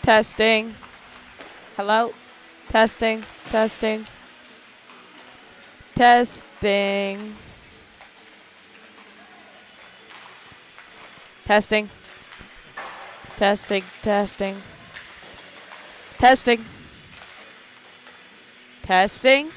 Testing. Hello? Testing. Testing. Testing. Testing. Testing. Testing. Testing. Testing.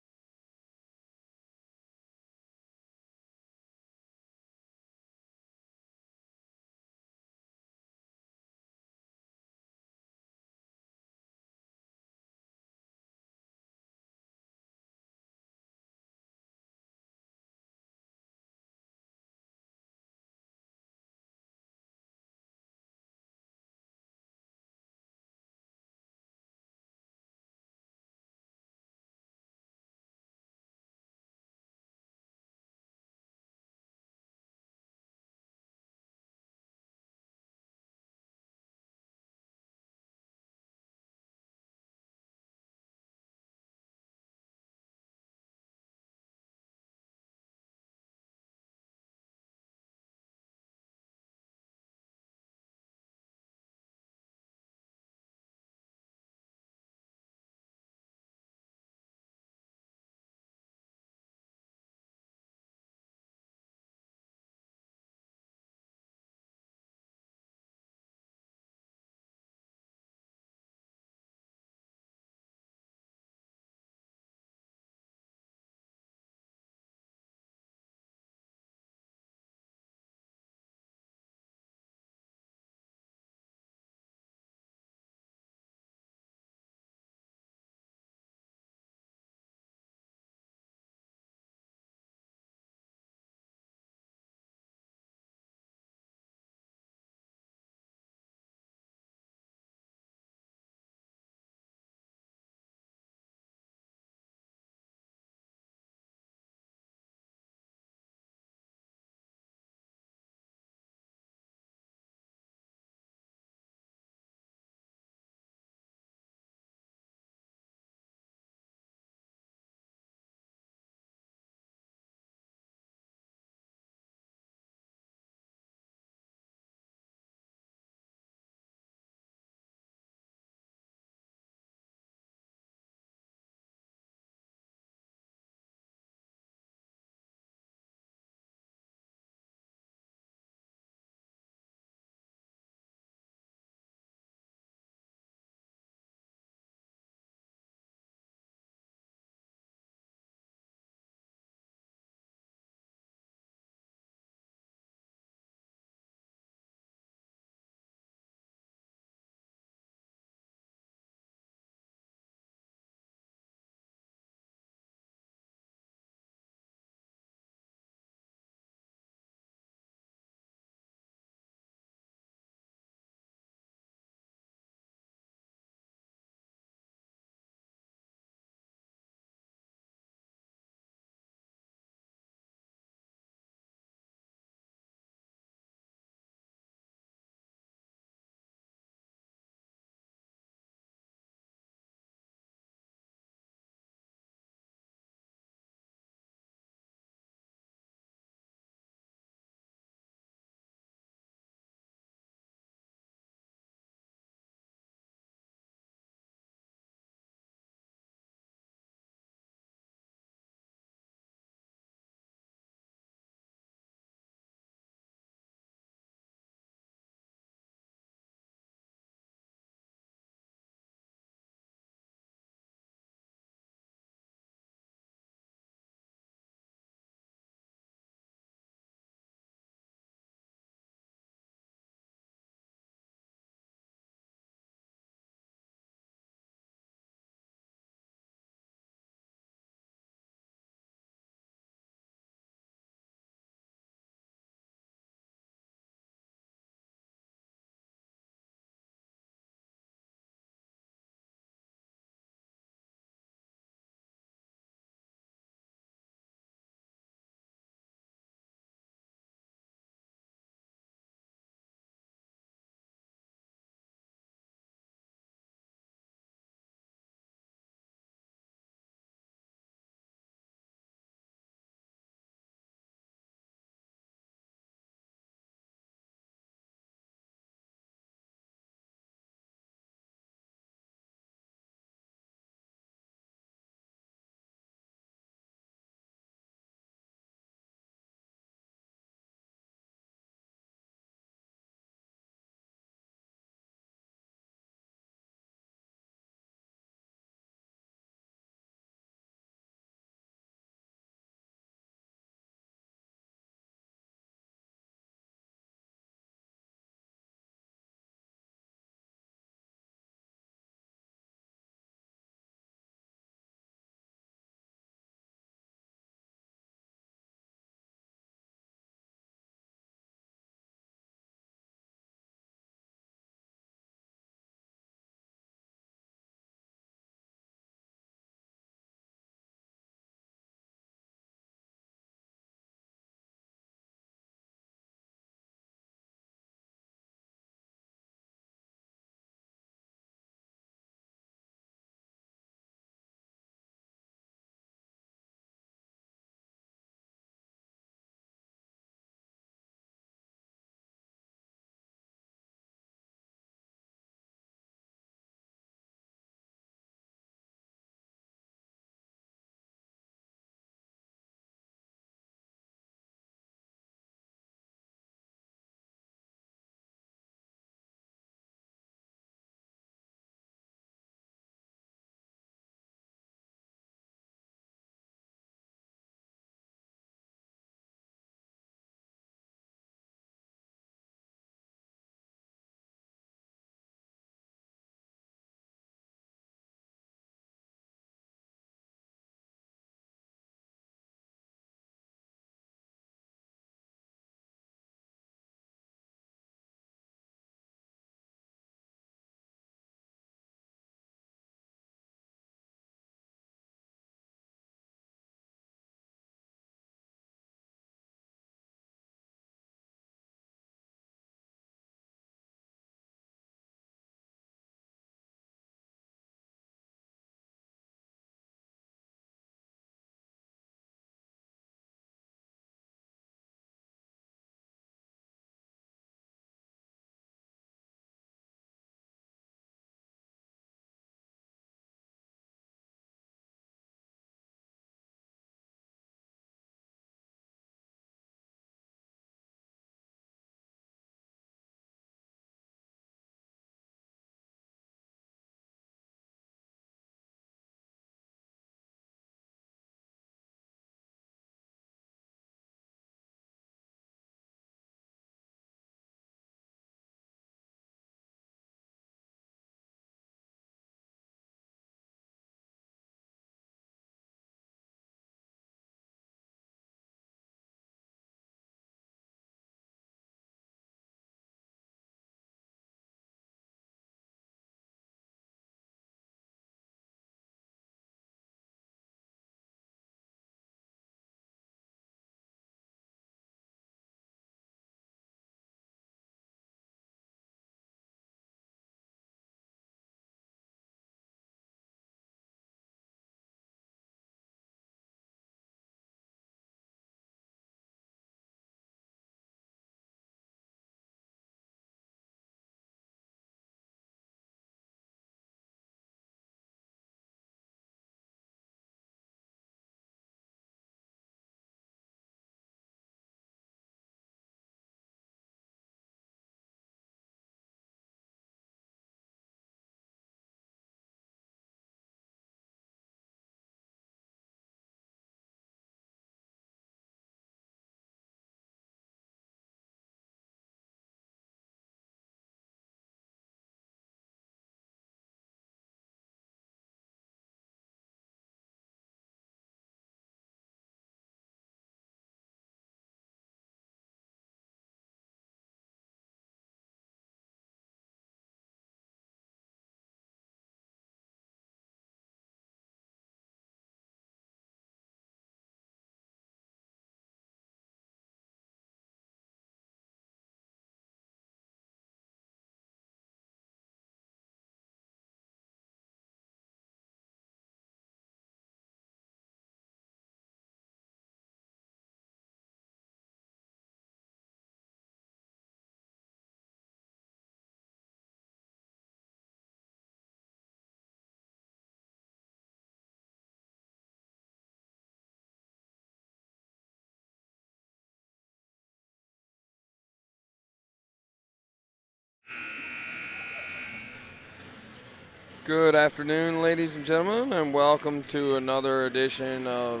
Good afternoon, ladies and gentlemen, and welcome to another edition of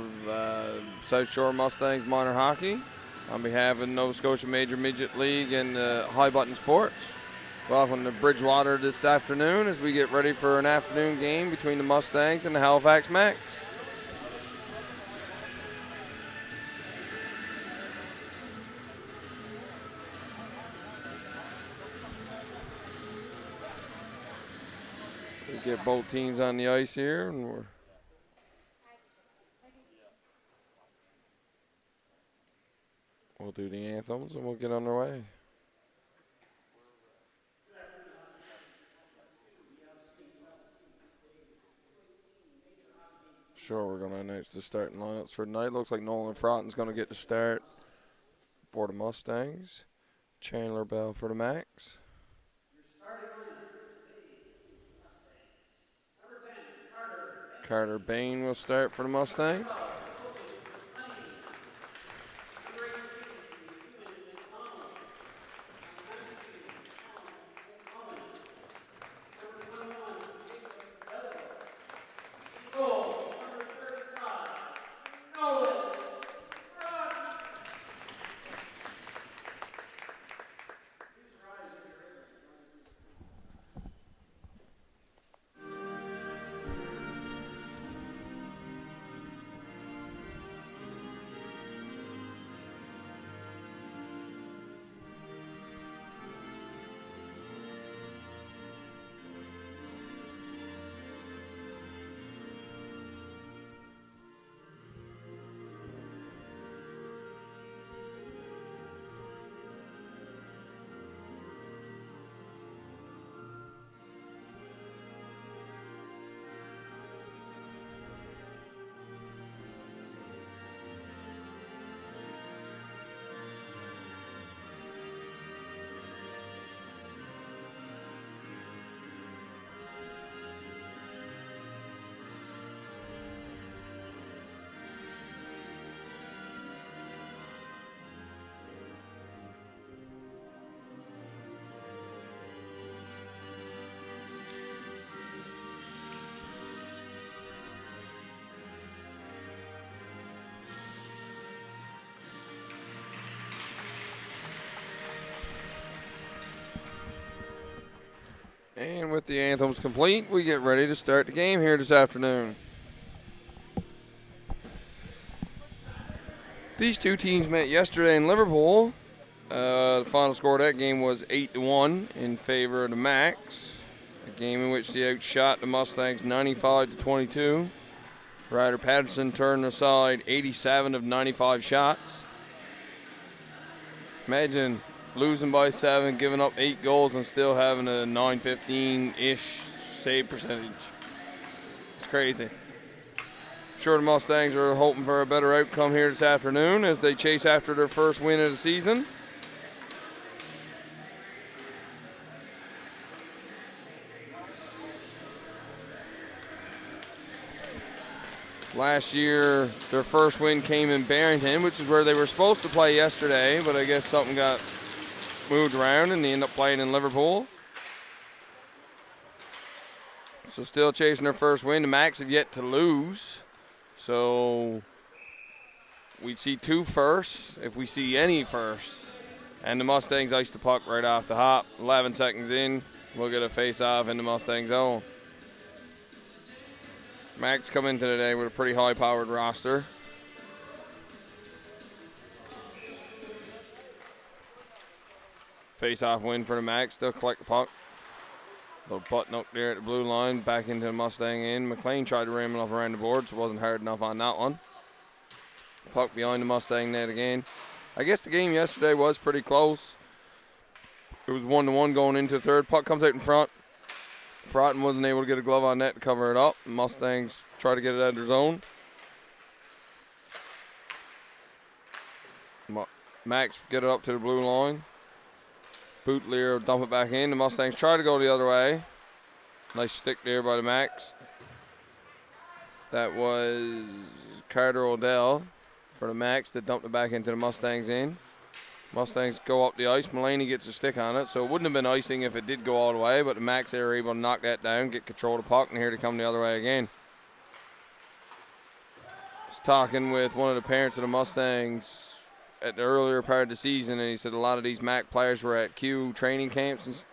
South Shore Mustangs Minor Hockey. On behalf of Nova Scotia Major Midget League and High Button Sports, welcome to Bridgewater this afternoon as we get ready for an afternoon game between the Mustangs and the Halifax Max. We get both teams on the ice here, and we'll do the anthems and we'll get underway. Sure, we're going to announce the starting lineups for tonight. Looks like Nolan Frotten's going to get the start for the Mustangs. Chandler Bell for the Max. Carter Bain will start for the Mustangs. And with the anthems complete, we get ready to start the game here this afternoon. These two teams met yesterday in Liverpool. The final score of that game was 8-1 in favor of the Max. A game in which they outshot the Mustangs 95-22. Ryder Patterson turned aside 87 of 95 shots. Imagine losing by 7, giving up 8 goals, and still having a 915-ish save percentage. It's crazy. I'm sure the Mustangs are hoping for a better outcome here this afternoon as they chase after their first win of the season. Last year, their first win came in Barrington, which is where they were supposed to play yesterday, but I guess something got moved around and they end up playing in Liverpool. So still chasing their first win. The Max have yet to lose. So we'd see 2 firsts if we see any firsts. And the Mustangs ice the puck right off the hop. 11 seconds in, we'll get a face-off in the Mustang zone. Max come into today with a pretty high-powered roster. Face-off win for the Max. They'll collect the puck. Little button up there at the blue line. Back into the Mustang in. McLean tried to ram it up around the board, so it wasn't hard enough on that one. Puck behind the Mustang net again. I guess the game yesterday was pretty close. It was 1-1 going into the third. Puck comes out in front. Frotten wasn't able to get a glove on net to cover it up. The Mustangs try to get it out of their zone. Max get it up to the blue line. Bootleer dump it back in. The Mustangs try to go the other way. Nice stick there by the Max. That was Carter Odell for the Max that dumped it back into the Mustangs in. Mustangs go up the ice. Mulaney gets a stick on it, so it wouldn't have been icing if it did go all the way, but the Macs are able to knock that down, get control of the puck, and here to come the other way again. I was talking with one of the parents of the Mustangs at the earlier part of the season, and he said a lot of these Mac players were at Q training camps.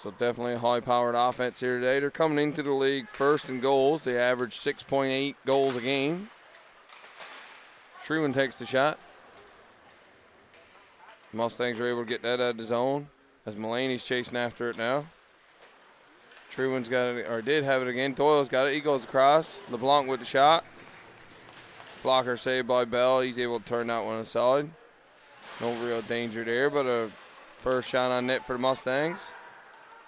So definitely a high-powered offense here today. They're coming into the league first in goals. They average 6.8 goals a game. Truman takes the shot. Mustangs are able to get that out of the zone as Mulaney's chasing after it now. Truman's got it, or did have it again. Doyle's got it. He goes across. LeBlanc with the shot. Blocker saved by Bell. He's able to turn that one aside. No real danger there, but a first shot on net for the Mustangs.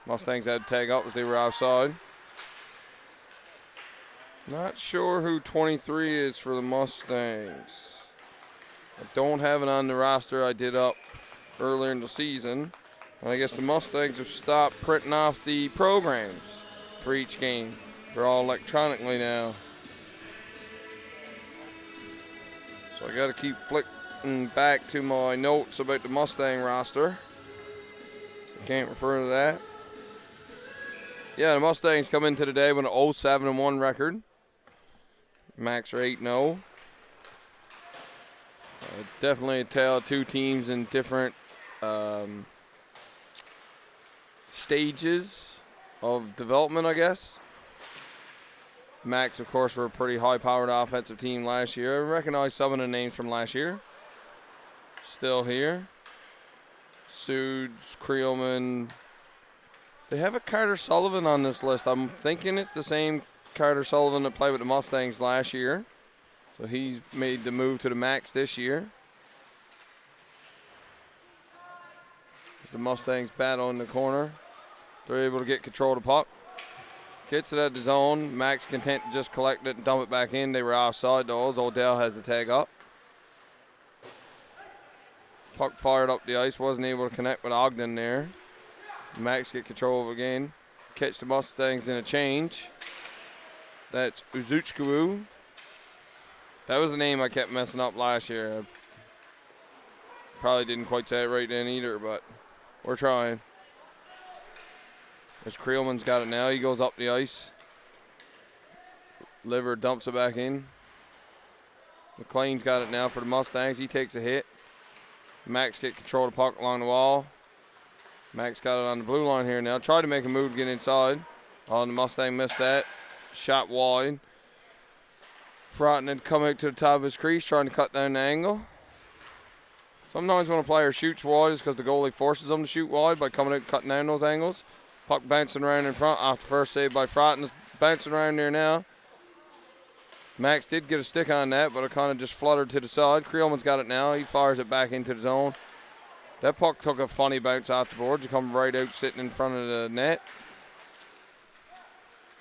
Mustangs had to tag up as they were outside. Not sure who 23 is for the Mustangs. I don't have it on the roster I did up earlier in the season. And I guess the Mustangs have stopped printing off the programs for each game. They're all electronically now. So I got to keep flicking back to my notes about the Mustang roster. I can't refer to that. Yeah, the Mustangs come into the day with an 0-7-1 record. Max are 8-0. Definitely a tale of two teams in different stages of development, I guess. Max, of course, were a pretty high-powered offensive team last year. I recognize some of the names from last year. Still here. Sudes, Creelman. They have a Carter Sullivan on this list. I'm thinking it's the same Carter Sullivan that played with the Mustangs last year. So he's made the move to the Max this year. As the Mustangs battle in the corner. They're able to get control of the puck. Gets it at the zone. Max content to just collect it and dump it back in. They were offside though, as Odell has the tag up. Puck fired up the ice. Wasn't able to connect with Ogden there. Max get control of it again. Catch the Mustangs in a change. That's Uzuchkawu. That was the name I kept messing up last year. I probably didn't quite say it right then either, but we're trying. As Creelman's got it now, he goes up the ice. Liver dumps it back in. McLean's got it now for the Mustangs. He takes a hit. Max get control of the puck along the wall. Max got it on the blue line here now. Tried to make a move to get inside. Oh, the Mustang missed that. Shot wide. Froughton had come out to the top of his crease trying to cut down the angle. Sometimes when a player shoots wide, it's because the goalie forces them to shoot wide by coming out and cutting down those angles. Puck bouncing around in front after first save by Froughton. Bouncing around there now. Max did get a stick on that, but it kind of just fluttered to the side. Creelman's got it now. He fires it back into the zone. That puck took a funny bounce off the boards. It come right out sitting in front of the net.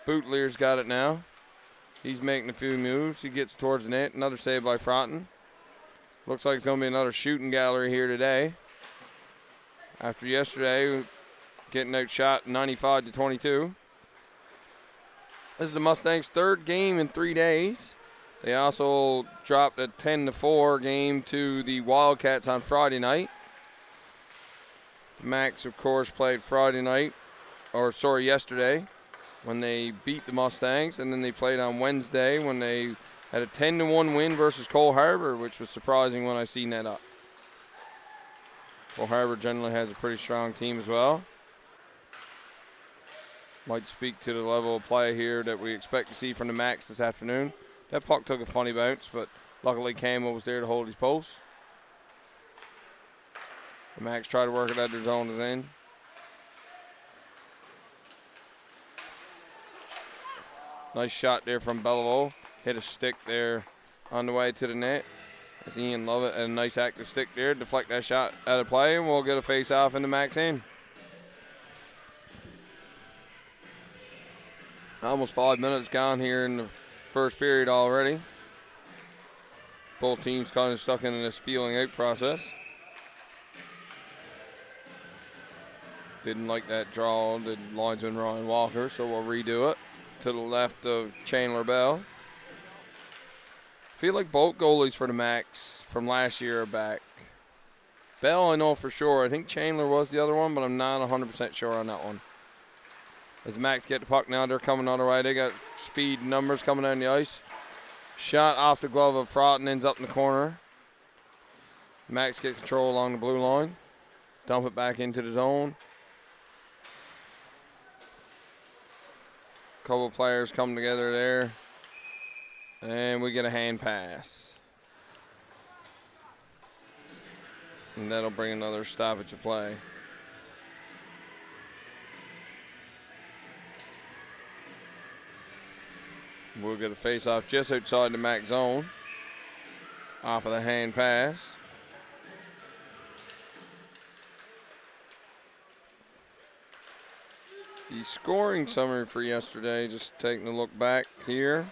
Bootlier's got it now. He's making a few moves. He gets towards the net. Another save by Froughton. Looks like it's going to be another shooting gallery here today. After yesterday, getting outshot 95-22. This is the Mustangs' third game in 3 days. They also dropped a 10-4 game to the Wildcats on Friday night. Max, of course, played yesterday when they beat the Mustangs, and then they played on Wednesday when they had a 10-1 win versus Cole Harbour, which was surprising when I seen that up. Cole Harbour generally has a pretty strong team as well. Might speak to the level of play here that we expect to see from the Max this afternoon. That puck took a funny bounce, but luckily Camo was there to hold his post. The Max tried to work it at their zone is in. Nice shot there from Belleville. Hit a stick there on the way to the net. As Ian Lovett had a nice active stick there. Deflect that shot out of play, and we'll get a face-off in the Max end. Almost 5 minutes gone here in the first period already. Both teams kind of stuck in this feeling out process. Didn't like that draw, the linesman Ryan Walker, so we'll redo it to the left of Chandler Bell. Feel like both goalies for the Max from last year are back. Bell, I know for sure. I think Chandler was the other one, but I'm not 100% sure on that one. As the Macs get the puck now, they're coming on the right. They got speed numbers coming down the ice. Shot off the glove of Fraughton, ends up in the corner. Macs get control along the blue line. Dump it back into the zone. Couple players come together there. And we get a hand pass. And that'll bring another stoppage of play. We'll get a face-off just outside the Mac zone. Off of the hand pass. The scoring summary for yesterday, just taking a look back here.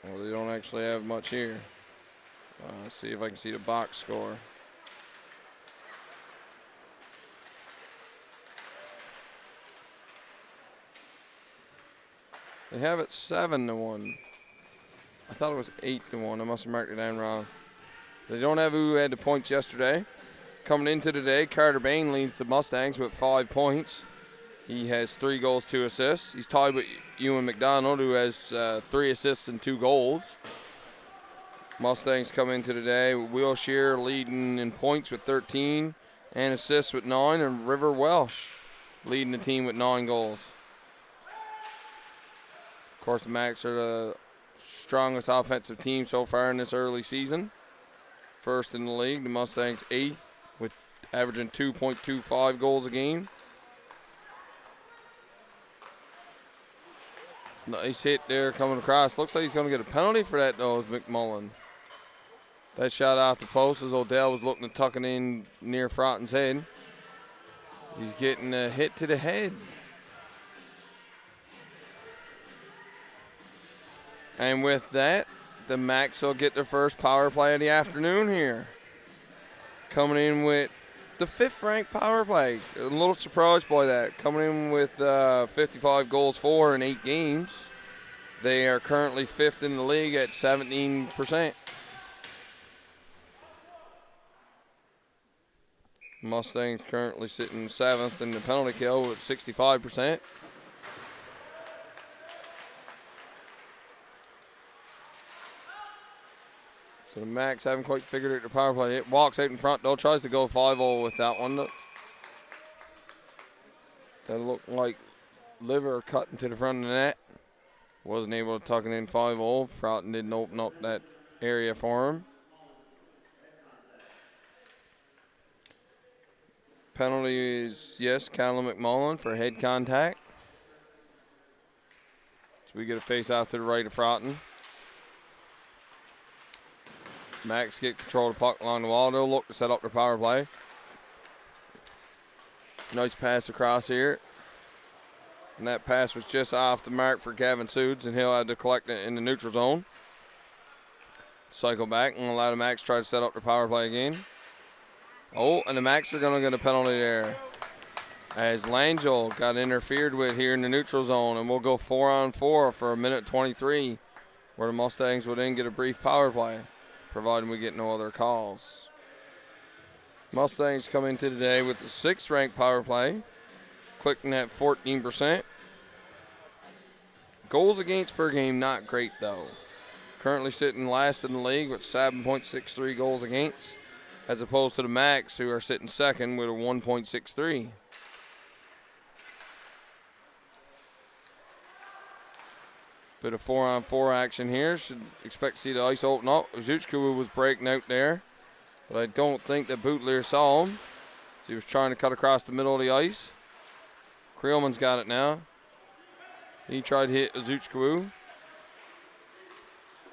Well, they don't actually have much here. Let's see if I can see the box score. They have it 7-1. I thought it was 8-1. I must have marked it down wrong. They don't have who had the points yesterday. Coming into today, Carter Bain leads the Mustangs with 5 points. He has 3 goals, 2 assists. He's tied with Ewan McDonald, who has 3 assists and 2 goals. Mustangs come into today with Will Shear leading in points with 13 and assists with 9, and River Welsh leading the team with 9 goals. Of course, the Macs are the strongest offensive team so far in this early season. First in the league, the Mustangs 8th with averaging 2.25 goals a game. Nice hit there coming across. Looks like he's going to get a penalty for that, though, is McMullen. That shot off the post as Odell was looking to tuck it in near Fraughton's head. He's getting a hit to the head. And with that, the Macs will get their first power play of the afternoon here. Coming in with the 5th ranked power play. A little surprised by that. Coming in with 55 goals for in 8 games. They are currently 5th in the league at 17%. Mustangs currently sitting 7th in the penalty kill with 65%. So the Macs haven't quite figured out the power play. It walks out in front, though. Tries to go 5-0 with that one. That looked like liver cut into the front of the net. Wasn't able to tuck it in 5-0. Fraughton didn't open up that area for him. Penalty is, yes, Callum McMullen for head contact. So we get a face off to the right of Fraughton. Macs get control of the puck along the wall. They'll look to set up their power play. Nice pass across here. And that pass was just off the mark for Gavin Sudes, and he'll have to collect it in the neutral zone. Cycle back and allow the Macs try to set up their power play again. Oh, and the Macs are going to get a penalty there. As Langell got interfered with here in the neutral zone, and we'll go 4-on-4 for a minute 23, where the Mustangs will then get a brief power play, providing we get no other calls. Mustangs come into today with the 6th ranked power play, clicking at 14%. Goals against per game, not great though. Currently sitting last in the league with 7.63 goals against, as opposed to the Macs, who are sitting 2nd with a 1.63. Bit of 4-on-4 action here. Should expect to see the ice open up. Zuchkawu was breaking out there, but I don't think that Bootleer saw him. So he was trying to cut across the middle of the ice. Creelman's got it now. He tried to hit Zuchkawu.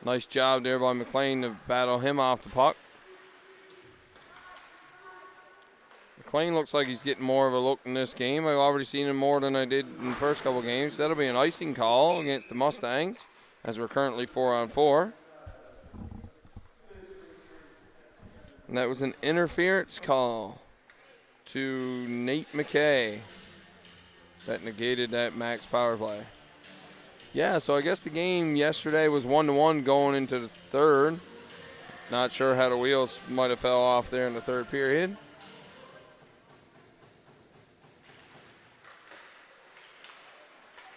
Nice job there by McLean to battle him off the puck. McLean looks like he's getting more of a look in this game. I've already seen him more than I did in the first couple games. That'll be an icing call against the Mustangs, as we're currently 4-on-4. And that was an interference call to Nate McKay that negated that Max power play. Yeah, so I guess the game yesterday was 1-1 going into the 3rd. Not sure how the wheels might have fell off there in the third period.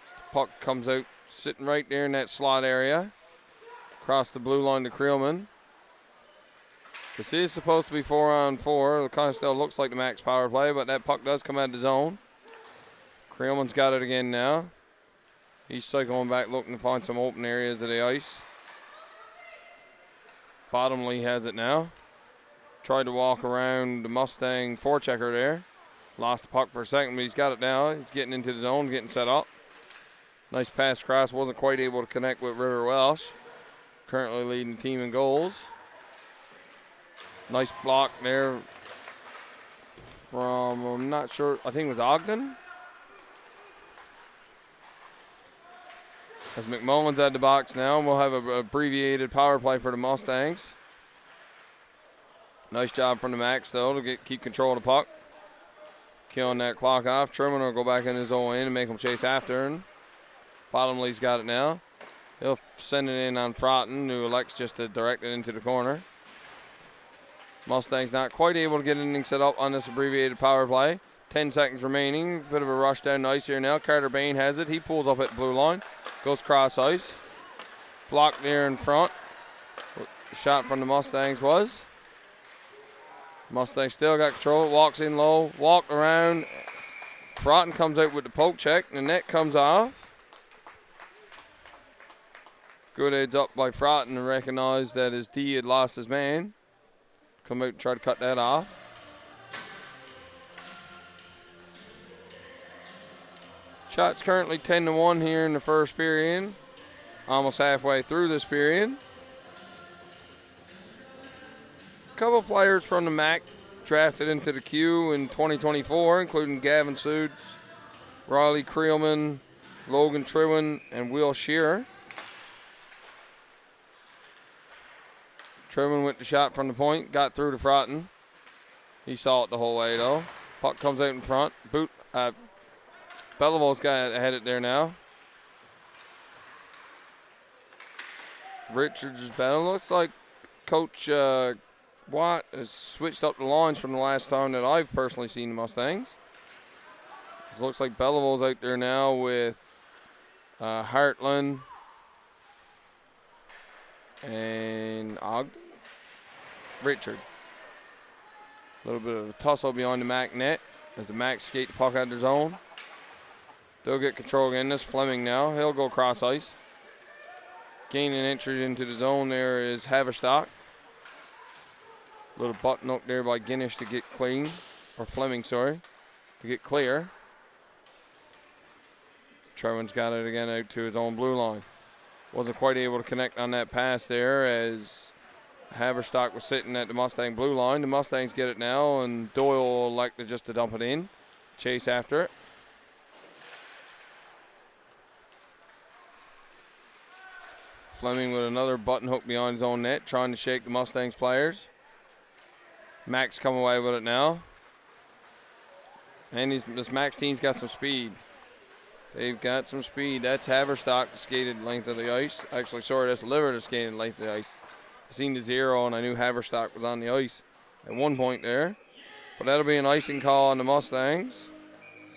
The puck comes out sitting right there in that slot area. Across the blue line to Creelman. This is supposed to be 4-on-4. It kind of still looks like the max power play, but that puck does come out of the zone. Creelman's got it again now. He's cycling back looking to find some open areas of the ice. Bottomley has it now. Tried to walk around the Mustang forechecker there. Lost the puck for a second, but he's got it now. He's getting into the zone, getting set up. Nice pass across. Wasn't quite able to connect with River Welsh. Currently leading the team in goals. Nice block there from, I'm not sure, I think it was Ogden. As McMullen's at the box now, and we'll have an abbreviated power play for the Mustangs. Nice job from the Max, though, to keep control of the puck. Killing that clock off. Truman will go back in his own end and make him chase after him. Bottomley's got it now. He'll send it in on Froughton, who elects just to direct it into the corner. Mustangs not quite able to get anything set up on this abbreviated power play. 10 seconds remaining. Bit of a rush down the ice here now. Carter Bain has it. He pulls up at the blue line. Goes cross ice. Blocked there in front. Shot from the Mustangs was. Mustangs still got control. Walks in low. Walked around. Froughton comes out with the poke check. The net comes off. Good heads up by Froughton to recognize that his D had lost his man. Come out and try to cut that off. Shots currently 10-1 here in the first period. Almost halfway through this period. A couple players from the MAC drafted into the queue in 2024, including Gavin Suits, Riley Creelman, Logan Trewin, and Will Shearer. Trewin with the shot from the point, got through to Froughton. He saw it the whole way, though. Puck comes out in front. Belleville's had it there now. Richards is better. Looks like Coach Watt has switched up the lines from the last time that I've personally seen the Mustangs. It looks like Belleville's out there now with Hartland and Ogden. Richard. A little bit of a tussle behind the MAC net as the Mac skate the puck out of their zone. They'll get control again. This Fleming now. He'll go cross ice. Gaining entry into the zone there is Haverstock. Little button up there by Guinness to get clean. Or Fleming, sorry. To get clear. Trewin's got it again out to his own blue line. Wasn't quite able to connect on that pass there as Haverstock was sitting at the Mustang blue line. The Mustangs get it now, and Doyle will like to just to dump it in. Chase after it. Fleming with another button hook behind his own net, trying to shake the Mustangs players. Max come away with it now. And this Max team's got some speed. They've got some speed. That's Haverstock, the skated length of the ice. Actually, sorry, that's Liver, the skated length of the ice. I seen the 0, and I knew Haverstock was on the ice at one point there. But that'll be an icing call on the Mustangs.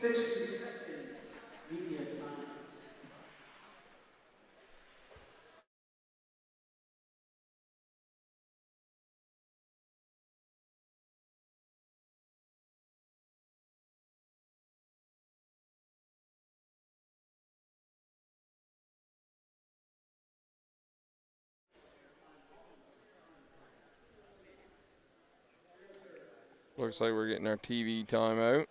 60-second media time. Looks like we're getting our TV timeout.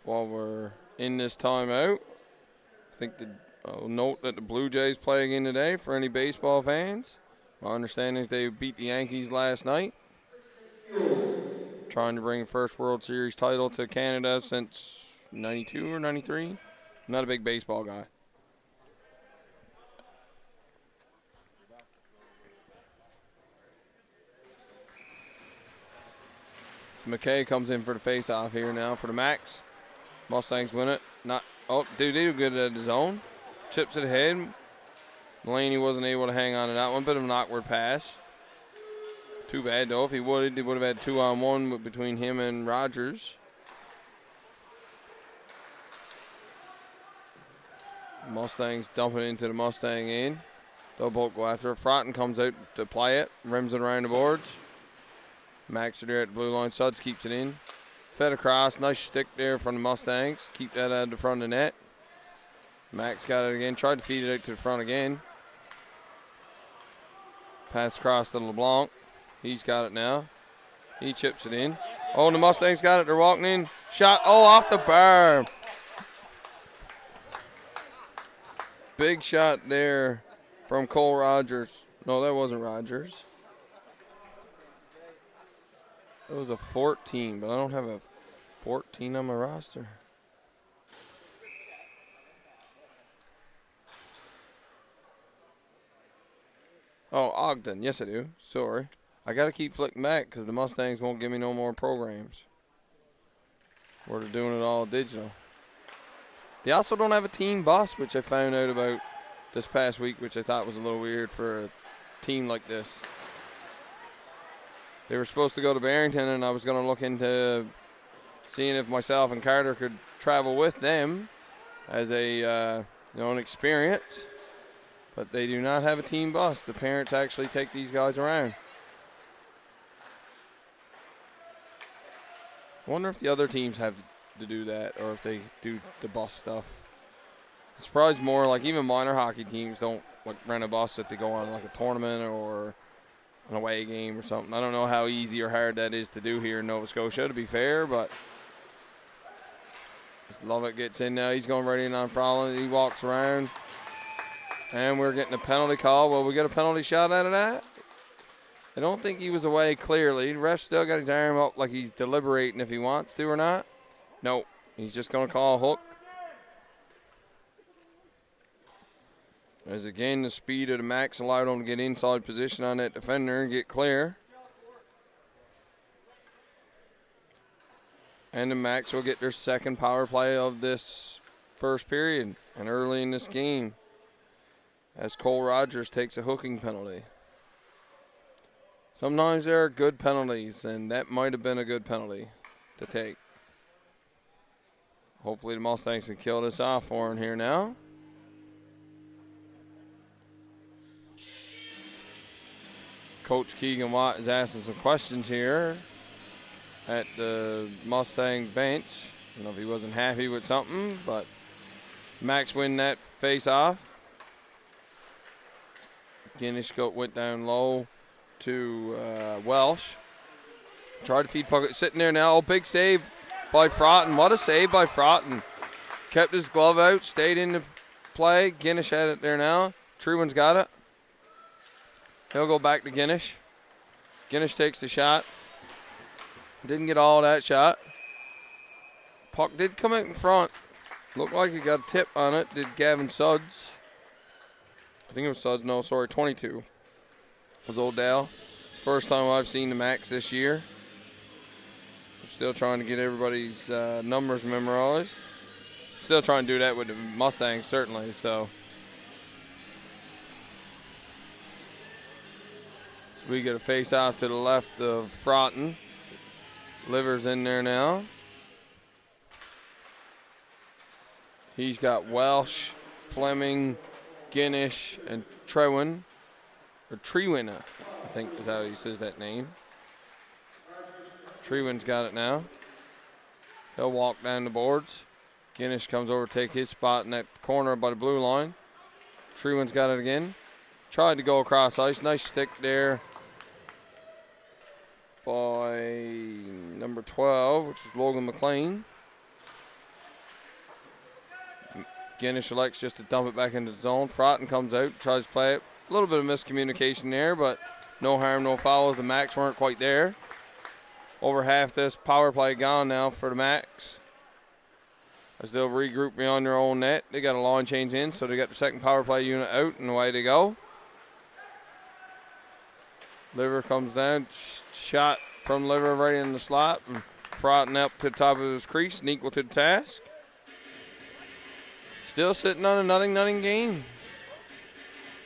While we're in this timeout, I think I'll note that the Blue Jays play again today for any baseball fans. My understanding is they beat the Yankees last night. Trying to bring a first World Series title to Canada since 92 or 93. I'm not a big baseball guy. So McKay comes in for the face-off here now for the Max. Mustangs win it. They do good at his own. Chips it ahead. Mulaney wasn't able to hang on to that one. Bit of an awkward pass. Too bad, though. If he would have had 2-on-1 between him and Rogers. Mustangs dump it into the Mustang end. They'll both go after it. Frotton comes out to play it. Rims it around the boards. Max are there at the blue line. Suds keeps it in. Fed across. Nice stick there from the Mustangs. Keep that out of the front of the net. Max got it again. Tried to feed it out to the front again. Pass across to LeBlanc. He's got it now. He chips it in. Oh, and the Mustangs got it. They're walking in. Shot. Oh, off the bar. Big shot there from Cole Rogers. No, that wasn't Rogers. It was a 14, but I don't have a 14 on my roster. Oh, Ogden. Yes, I do. Sorry. I got to keep flicking back because the Mustangs won't give me no more programs. We're doing it all digital. They also don't have a team bus, which I found out about this past week, which I thought was a little weird for a team like this. They were supposed to go to Barrington, and I was going to look into seeing if myself and Carter could travel with them as an experience. But they do not have a team bus. The parents actually take these guys around. I wonder if the other teams have to do that or if they do the bus stuff. I'm surprised more, like even minor hockey teams don't like rent a bus if they go on like a tournament or an away game or something. I don't know how easy or hard that is to do here in Nova Scotia, to be fair, but Lovett gets in now. He's going right in on Frolin. He walks around. And we're getting a penalty call. Will we get a penalty shot out of that? I don't think he was away clearly. The ref still got his arm up like he's deliberating if he wants to or not. Nope. He's just going to call a hook. As again, the speed of the Max allowed him to get inside position on that defender and get clear. And the Max will get their second power play of this first period and early in this game, as Cole Rogers takes a hooking penalty. Sometimes there are good penalties, and that might have been a good penalty to take. Hopefully the Mustangs can kill this off for him here now. Coach Keegan Watt is asking some questions here at the Mustang bench. I don't know if he wasn't happy with something, but Max win that face-off. Guinness went down low to Welsh. Tried to feed puck. Sitting there now. Oh, big save by Frotton. What a save by Frotton. Kept his glove out. Stayed in the play. Guinness had it there now. Truman's got it. He'll go back to Guinness. Guinness takes the shot. Didn't get all that shot. Puck did come out in front. Looked like he got a tip on it. Did Gavin Suds. I think it was Suds. No, sorry, 22. It was Odell. It's the first time I've seen the Max this year. We're still trying to get everybody's numbers memorized. Still trying to do that with the Mustangs, certainly. So we get a face off to the left of Frotton. Liver's in there now. He's got Welsh, Fleming, Guinness, and Trewin. Or Trewinna, I think is how he says that name. Trewin's got it now. He'll walk down the boards. Guinness comes over to take his spot in that corner by the blue line. Trewin's got it again. Tried to go across ice. Nice stick there by number 12, which is Logan McLean. Guinness elects just to dump it back into the zone. Frotton comes out, tries to play it. A little bit of miscommunication there, but no harm, no foul, as the Max weren't quite there. Over half this power play gone now for the Max, as they'll regroup beyond their own net. They got a line change in, so they got the second power play unit out, and away they go. Liver comes down, shot from Liver right in the slot. And Frotton up to the top of his crease and equal to the task. Still sitting on a nothing game.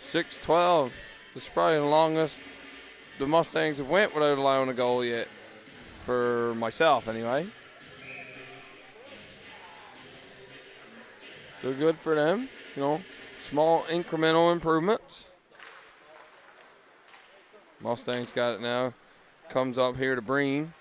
6-12. This is probably the longest the Mustangs have went without allowing a goal yet. For myself, anyway. So good for them. You know, small incremental improvements. Mustangs got it now. Comes up here to Breen.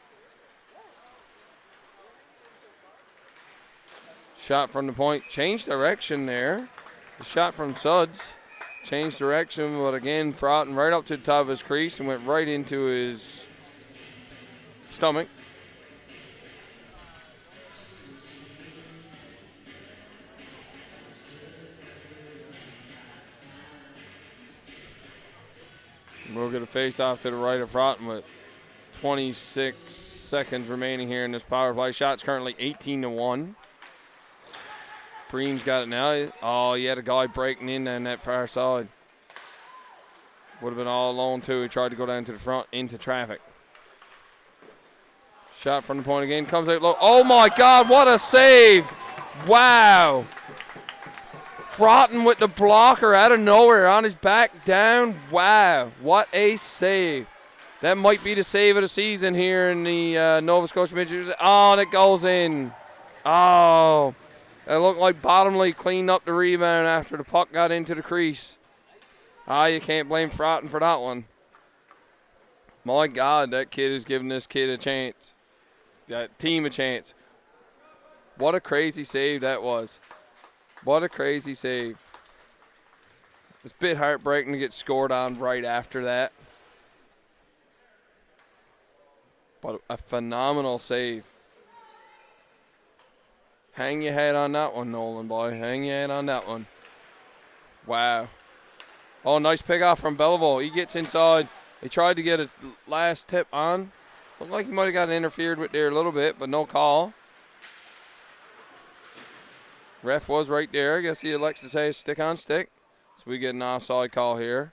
Shot from the point. Changed direction there. The shot from Suds. Changed direction, but again, Frotton right up to the top of his crease and went right into his stomach. We'll get a face-off to the right of Frotton with 26 seconds remaining here in this power play. Shot's currently 18-1. Breen's got it now. Oh, he had a guy breaking in on that far side. Would have been all alone, too. He tried to go down to the front into traffic. Shot from the point again. Comes out low. Oh, my God. What a save. Wow. Frotton with the blocker out of nowhere on his back down. Wow. What a save. That might be the save of the season here in the Nova Scotia Midget. Oh, that goes in. Oh. It looked like Bottomley cleaned up the rebound after the puck got into the crease. You can't blame Frotton for that one. My God, that kid is giving this kid a chance. That team a chance. What a crazy save that was. What a crazy save. It's a bit heartbreaking to get scored on right after that. But a phenomenal save. Hang your head on that one, Nolan, boy. Hang your head on that one. Wow. Oh, nice pick off from Belleville. He gets inside. He tried to get a last tip on. Looked like he might have got interfered with there a little bit, but no call. Ref was right there. I guess he elects to say stick on stick. So we get an offside call here.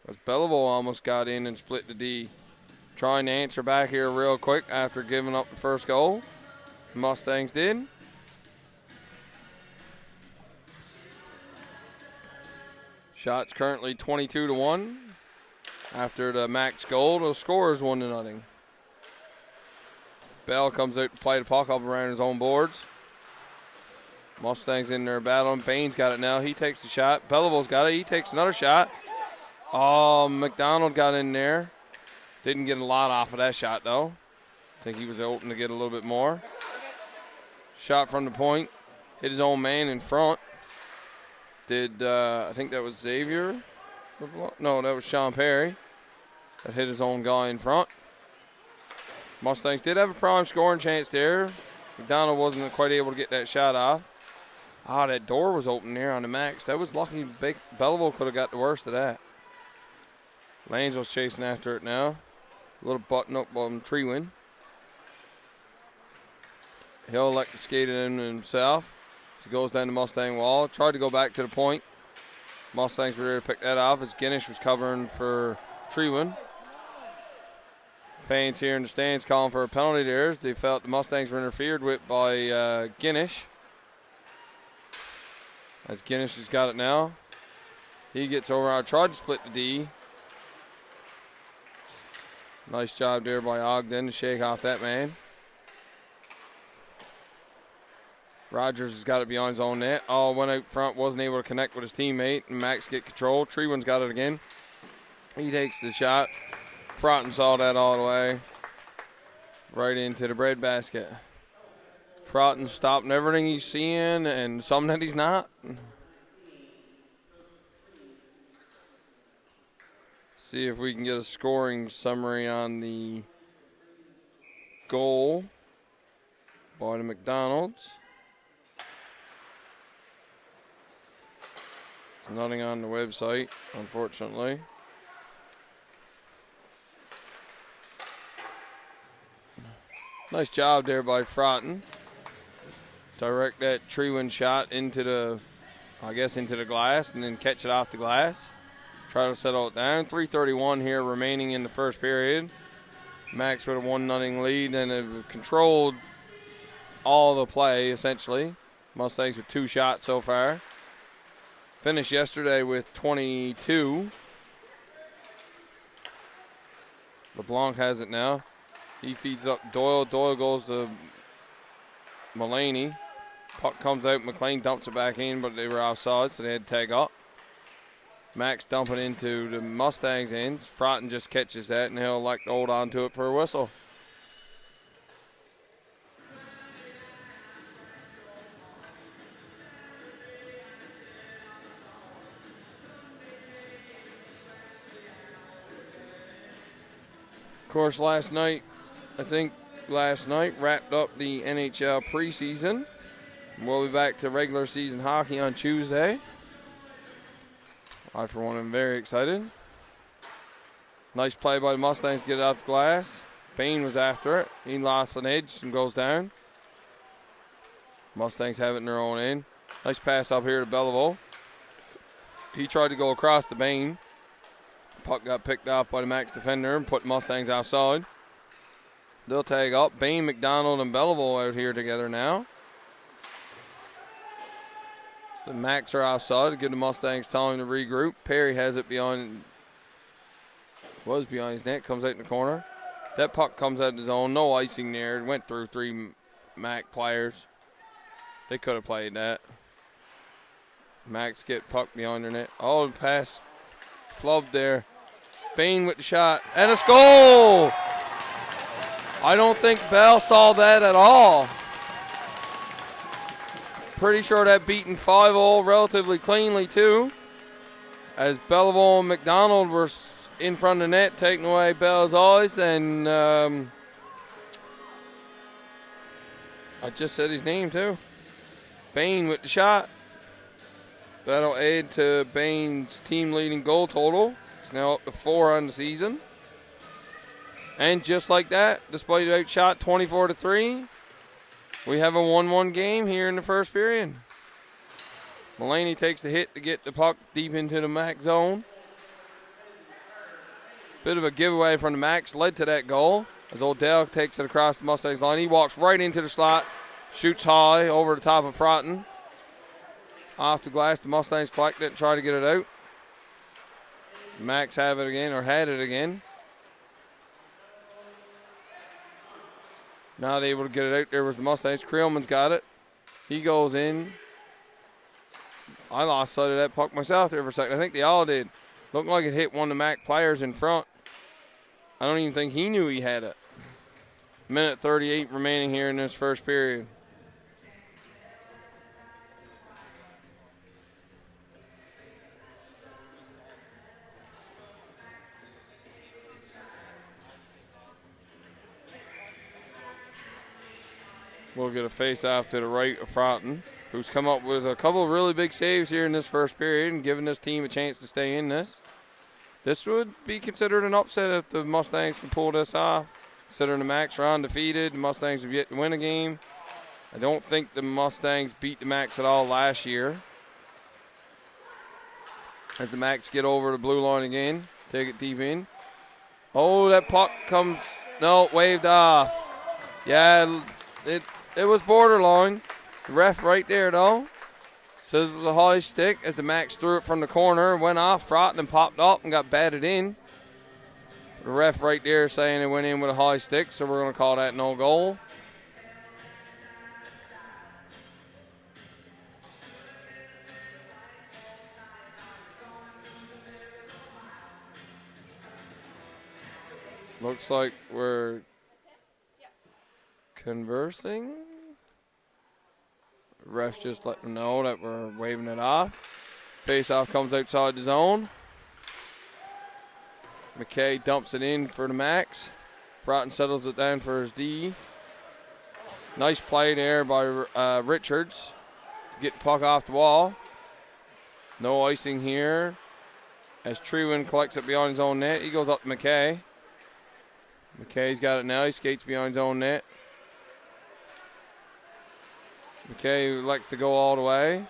As Belleville almost got in and split the D. Trying to answer back here real quick after giving up the first goal. Mustangs did. Shots currently 22-1. After the max goal, the score is 1-0. Bell comes out to play the puck up around his own boards. Mustangs in there battling. Bain's got it now. He takes the shot. Belleville's got it. He takes another shot. Oh, McDonald got in there. Didn't get a lot off of that shot, though. I think he was hoping to get a little bit more. Shot from the point. Hit his own man in front. I think that was Xavier? No, that was Sean Perry. That hit his own guy in front. Mustangs did have a prime scoring chance there. McDonald wasn't quite able to get that shot off. That door was open there on the max. That was lucky. Belleville could have got the worst of that. Langel's chasing after it now. A little button up on Treewin. He'll elect to skate it in himself. So he goes down the Mustang wall. Tried to go back to the point. Mustangs were there to pick that off as Guinness was covering for Treewin. Fans here in the stands calling for a penalty there. They felt the Mustangs were interfered with by Guinness. As Guinness has got it now. He gets over. I tried to split the D. Nice job there by Ogden to shake off that man. Rogers has got it beyond his own net. Went out front, wasn't able to connect with his teammate. And Max get control. Treewin's got it again. He takes the shot. Frotton saw that all the way. Right into the breadbasket. Frotton stopping everything he's seeing and some that he's not. See if we can get a scoring summary on the goal by the McDonald's. There's nothing on the website, unfortunately. Nice job there by Frotton. Direct that Treewin shot into the glass and then catch it off the glass. Try to settle it down. 3:31 here remaining in the first period. Max with a 1-0 lead and have controlled all the play, essentially. Mustangs with 2 shots so far. Finished yesterday with 22. LeBlanc has it now. He feeds up Doyle. Doyle goes to Mulaney. Puck comes out. McLean dumps it back in, but they were offside, so they had to tag up. Max dumping into the Mustangs' end. Fratton just catches that, and he'll like to hold on to it for a whistle. Of course, last night wrapped up the NHL preseason. We'll be back to regular season hockey on Tuesday. I, for one, am very excited. Nice play by the Mustangs to get it off the glass. Bain was after it. He lost an edge and goes down. Mustangs have it in their own end. Nice pass up here to Belleville. He tried to go across the Bain. Puck got picked off by the Max defender and put Mustangs outside. They'll tag up. Bain, McDonald, and Belleville out here together now. So the Max are outside to give the Mustangs time to regroup. Perry has it behind his net, comes out in the corner. That puck comes out of the zone. No icing there. It went through 3 Mac players. They could have played that. Max get puck behind their net. Oh, the pass flubbed there. Bain with the shot. And it's goal! I don't think Bell saw that at all. Pretty sure that beaten 5-0 relatively cleanly, too. As Belleville and McDonald were in front of the net, taking away Bell's eyes. And I just said his name, too. Bain with the shot. That'll aid to Bain's team-leading goal total. It's now up to 4 on the season. And just like that, despite the outshot 24-3, we have a 1-1 game here in the first period. Mulaney takes the hit to get the puck deep into the Max zone. Bit of a giveaway from the Max led to that goal. As Odell takes it across the Mustangs line. He walks right into the slot, shoots high over the top of Fratton. Off the glass, the Mustangs collect it and try to get it out. Max had it again. Not able to get it out there was the Mustangs. Creelman's got it. He goes in. I lost sight of that puck myself there for a second. I think they all did. Looked like it hit one of the Mac players in front. I don't even think he knew he had it. Minute 38 remaining here in this first period. We'll get a face-off to the right of Fratton, who's come up with a couple of really big saves here in this first period and giving this team a chance to stay in this. This would be considered an upset if the Mustangs can pull this off. Considering the Max are undefeated, the Mustangs have yet to win a game. I don't think the Mustangs beat the Max at all last year. As the Max get over the blue line again, take it deep in. Oh, that puck comes, no, waved off. Yeah, it was borderline. The ref right there, though, says it was a high stick as the Max threw it from the corner, went off, Fratton, and popped up and got batted in. The ref right there saying it went in with a high stick, so we're going to call that no goal. Looks like we're conversing. Refs just let them know that we're waving it off. Face-off comes outside the zone. McKay dumps it in for the Max. Fratton settles it down for his D. Nice play there by Richards to get the puck off the wall. No icing here as Trewin collects it behind his own net. He goes up to McKay. McKay's got it now. He skates behind his own net. McKay likes to go all the way.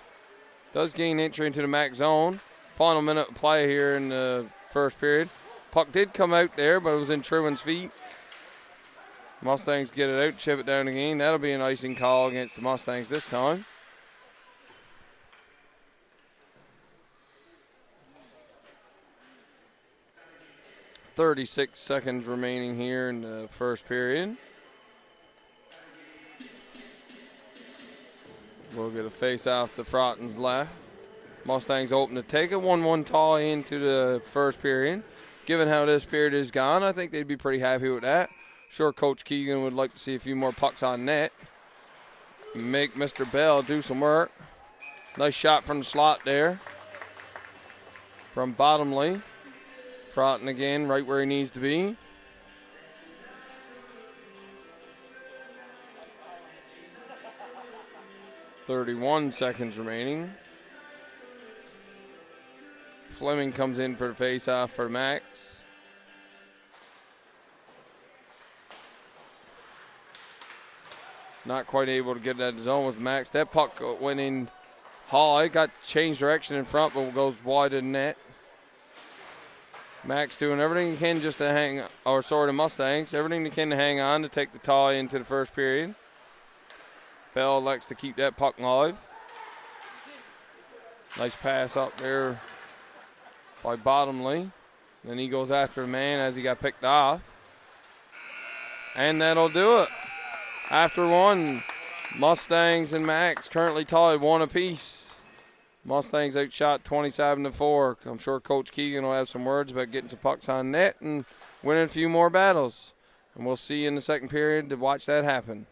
Does gain entry into the Max zone. Final minute of play here in the first period. Puck did come out there, but it was in Trewin's feet. Mustangs get it out, chip it down again. That'll be an icing call against the Mustangs this time. .36 seconds remaining here in the first period. We'll get a face off to Frotton's left. Mustangs open to take a 1-1 tie into the first period. Given how this period is gone, I think they'd be pretty happy with that. Sure, Coach Keegan would like to see a few more pucks on net. Make Mr. Bell do some work. Nice shot from the slot there. From Bottomley. Frotton again, right where he needs to be. .31 seconds remaining. Fleming comes in for the face-off for Max. Not quite able to get that zone with Max. That puck went in high, got changed direction in front, but goes wide of the net. Max doing everything he can just to the Mustangs, everything they can to hang on to take the tie into the first period. Bell likes to keep that puck live. Nice pass up there by Bottomley. Then he goes after the man as he got picked off. And that'll do it. After one, Mustangs and Max currently tied 1 apiece. Mustangs outshot 27-4. I'm sure Coach Keegan will have some words about getting some pucks on net and winning a few more battles. And we'll see you in the second period to watch that happen.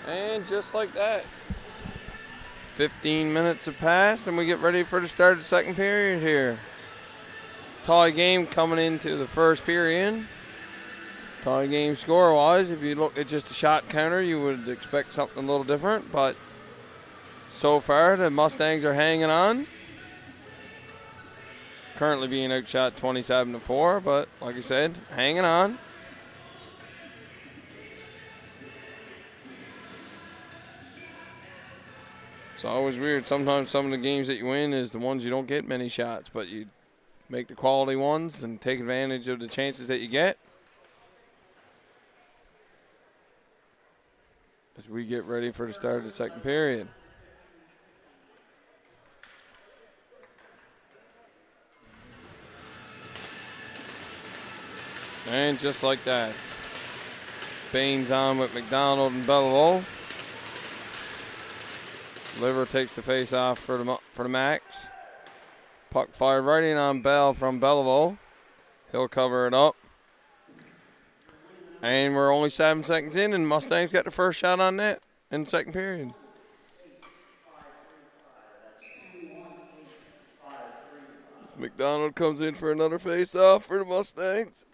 And just like that, 15 minutes have passed, and we get ready for the start of the second period here. Tie game coming into the first period. Tie game score-wise, if you look at just a shot counter, you would expect something a little different, but so far the Mustangs are hanging on. Currently being outshot 27-4, but like I said, hanging on. It's always weird. Sometimes some of the games that you win is the ones you don't get many shots, but you make the quality ones and take advantage of the chances that you get. As we get ready for the start of the second period. And just like that, Baines on with McDonald and Belleville. Liver takes the face off for the Max. Puck fired right in on Bell from Belleville. He'll cover it up. And we're only 7 seconds in, and Mustangs got the first shot on net in the second period. McDonald comes in for another face-off for the Mustangs.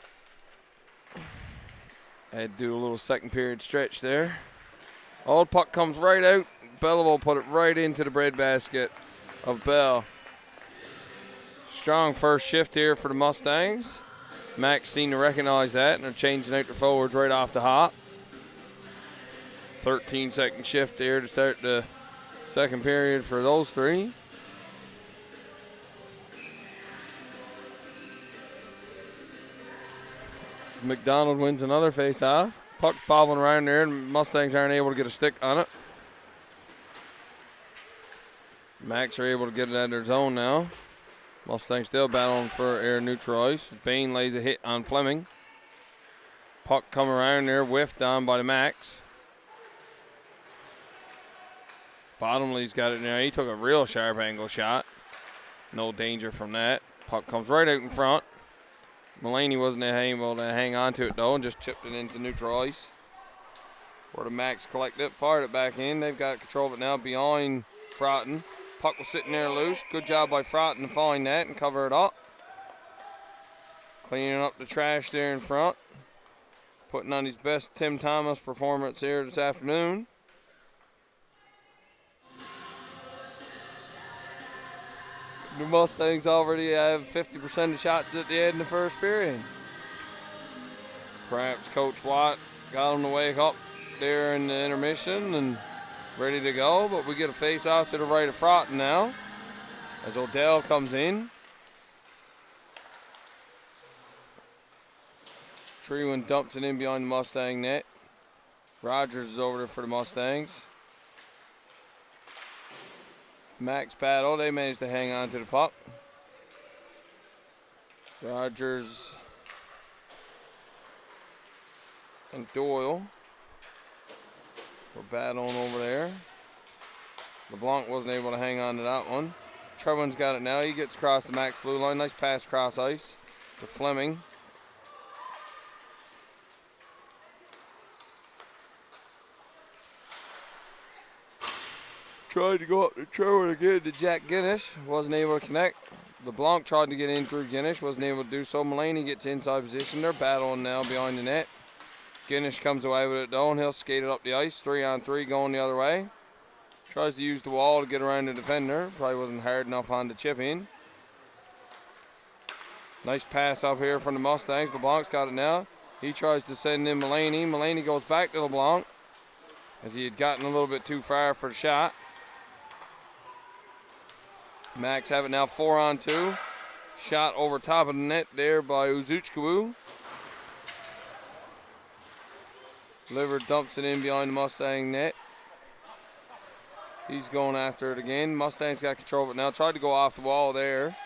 Had to do a little second period stretch there. Old puck comes right out. Belleville put it right into the breadbasket of Bell. Strong first shift here for the Mustangs. Max seemed to recognize that, and they're changing out their forwards right off the hop. 13-second shift there to start the second period for those three. McDonald wins another face-off. Puck bobbling around there, and Mustangs aren't able to get a stick on it. Max are able to get it out of their zone now. Mustangs still battling for air neutral ice. Bain lays a hit on Fleming. Puck come around there, whiffed on by the Max. Bottomley's got it now. He took a real sharp angle shot. No danger from that. Puck comes right out in front. Mulaney wasn't able to hang on to it though and just chipped it into neutral ice. Where the Max collect it, fired it back in. They've got control of it now behind Froughton. Puck was sitting there loose. Good job by Froughton to find that and cover it up. Cleaning up the trash there in front. Putting on his best Tim Thomas performance here this afternoon. The Mustangs already have 50% of shots at the end of the first period. Perhaps Coach Watt got them to wake up there in the intermission and ready to go, but we get a face off to the right of Froughton now as Odell comes in. Treewin dumps it in behind the Mustang net. Rogers is over there for the Mustangs. Max battle, they managed to hang on to the puck. Rogers and Doyle were battling over there. LeBlanc wasn't able to hang on to that one. Trevlin's got it now. He gets across the Max blue line. Nice pass across ice to Fleming. Tried to go up the Trevor again to Jack Guinness. Wasn't able to connect. LeBlanc tried to get in through Guinness. Wasn't able to do so. Mulaney gets inside position. They're battling now behind the net. Guinness comes away with it though, and he'll skate it up the ice. 3-on-3 going the other way. Tries to use the wall to get around the defender. Probably wasn't hard enough on the chip in. Nice pass up here from the Mustangs. LeBlanc's got it now. He tries to send in Mulaney. Mulaney goes back to LeBlanc as he had gotten a little bit too far for the shot. Max have it now 4-on-2. Shot over top of the net there by Uzuchkawu. Liver dumps it in behind the Mustang net. He's going after it again. Mustang's got control of it now. Tried to go off the wall there,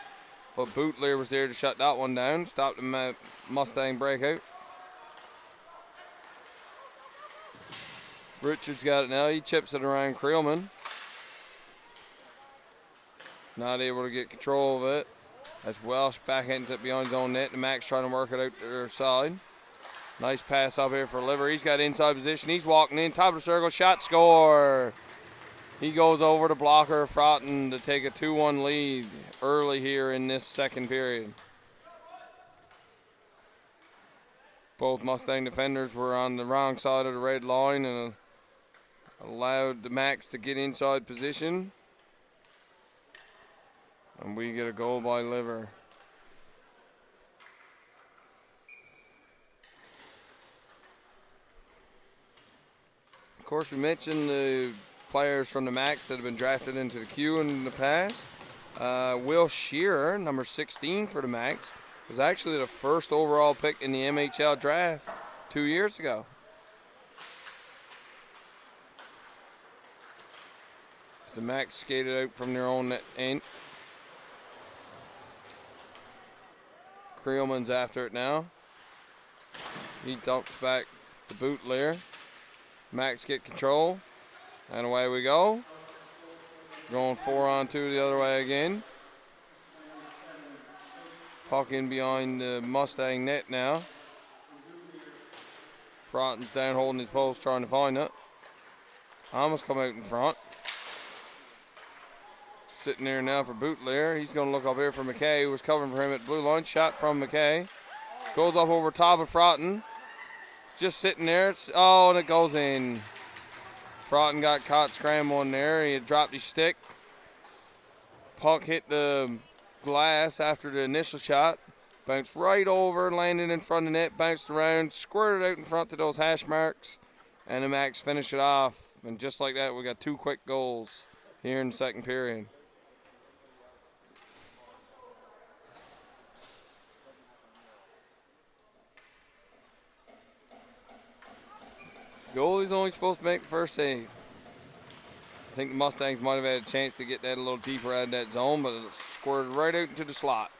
but Bootler was there to shut that one down. Stopped the Mustang breakout. Richards got it now. He chips it around Creelman. Not able to get control of it. As Welsh backhands it behind his own net. And Max trying to work it out to their side. Nice pass up here for Liver. He's got inside position. He's walking in. Top of the circle. Shot, score. He goes over to blocker Froughton to take a 2-1 lead early here in this second period. Both Mustang defenders were on the wrong side of the red line and allowed the Max to get inside position. And we get a goal by Liver. Of course, we mentioned the players from the Max that have been drafted into the queue in the past. Will Shearer, number 16 for the Max, was actually the first overall pick in the MHL draft 2 years ago. As the Max skated out from their own end. Creelman's after it now. He dumps back the bootlier. Max get control. And away we go. Going 4-on-2 the other way again. Puck in behind the Mustang net now. Froughton's down holding his post trying to find it. Almost come out in front. Sitting there now for Bootlier. He's going to look up here for McKay, who was covering for him at blue line. Shot from McKay. Goes up over top of Froughton. Just sitting there. And it goes in. Froughton got caught scrambling there. He had dropped his stick. Puck hit the glass after the initial shot. Bounced right over, landed in front of the net, bounced around, squirted out in front to those hash marks, and the Max finished it off. And just like that, we got 2 quick goals here in the second period. Goalie's only supposed to make the first save. I think the Mustangs might have had a chance to get that a little deeper out of that zone, but it squirted right out into the slot.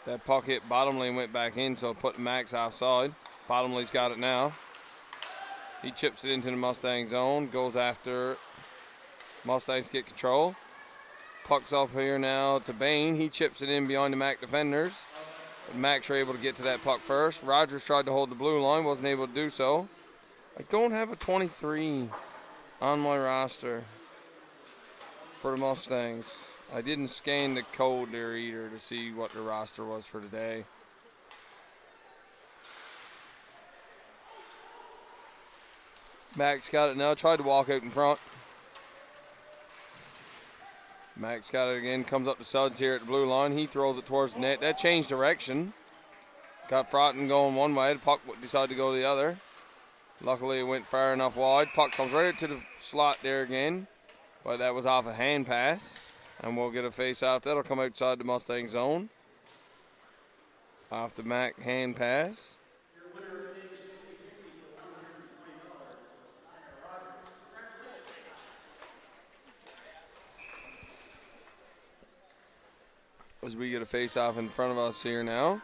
That puck hit Bottomley and went back in, so it put the Max offside. Bottomley's got it now. He chips it into the Mustang zone, goes after. Mustangs get control. Puck's up here now to Bain. He chips it in behind the Mac defenders. But Max are able to get to that puck first. Rogers tried to hold the blue line, wasn't able to do so. I don't have a 23 on my roster for the Mustangs. I didn't scan the code there either to see what the roster was for today. Max got it now, tried to walk out in front. Max got it again, comes up to Suds here at the blue line. He throws it towards the net. That changed direction. Got Froughton going one way. The puck decided to go the other. Luckily, it went far enough wide. Puck comes right into the slot there again. But that was off a hand pass. And we'll get a face-off. That'll come outside the Mustang zone. Off the Mac hand pass. As we get a face-off in front of us here now.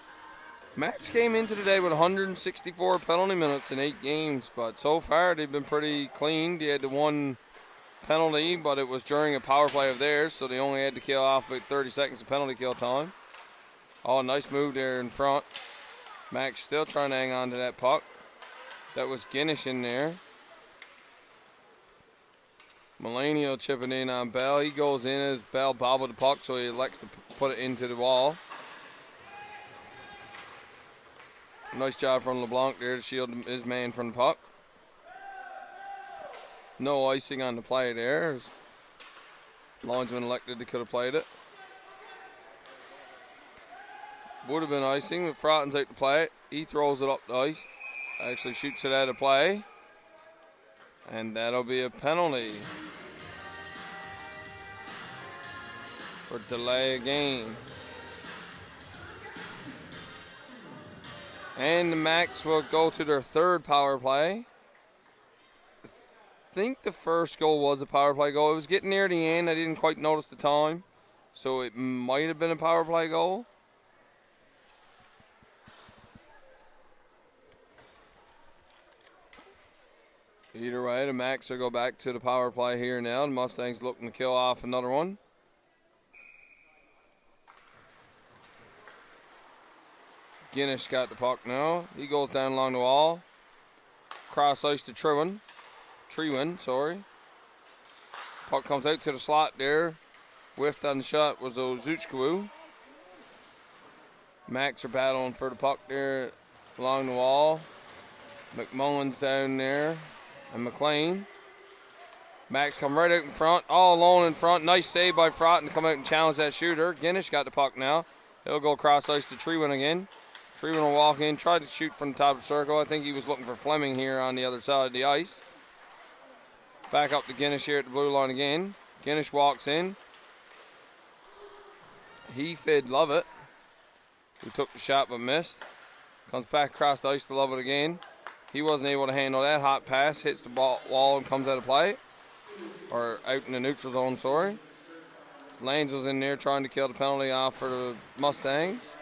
Max came into today with 164 penalty minutes in 8 games, but so far they've been pretty clean. They had the one penalty, but it was during a power play of theirs, so they only had to kill off about 30 seconds of penalty kill time. Oh, nice move there in front. Max still trying to hang on to that puck. That was Guinness in there. Melanio chipping in on Bell. He goes in as Bell bobbled the puck, so he elects to put it into the wall. Nice job from LeBlanc there to shield his man from the puck. No icing on the play there. Linesman elected they could have played it. Would have been icing, but Froughton's out to play it. He throws it up the ice. Actually shoots it out of play. And that'll be a penalty for delay of game. And the Max will go to their third power play. I think the first goal was a power play goal. It was getting near the end. I didn't quite notice the time. So it might have been a power play goal. Either way, the Max will go back to the power play here now. The Mustangs looking to kill off another one. Guinness got the puck now. He goes down along the wall. Cross ice to Trewin, sorry. Puck comes out to the slot there. Whiffed on the shot was Ozuchkawu. Max are battling for the puck there along the wall. McMullen's down there. And McLean. Max come right out in front. All alone in front. Nice save by Frotton to come out and challenge that shooter. Guinness got the puck now. He'll go cross ice to Trewin again. Trewin will walk in. Tried to shoot from the top of the circle. I think he was looking for Fleming here on the other side of the ice. Back up to Guinness here at the blue line again. Guinness walks in. He fed Lovett, who took the shot but missed. Comes back across the ice to Lovett again. He wasn't able to handle that. Hot pass, hits the wall and comes out of play. Or out in the neutral zone, sorry. Lange was in there trying to kill the penalty off for the Mustangs.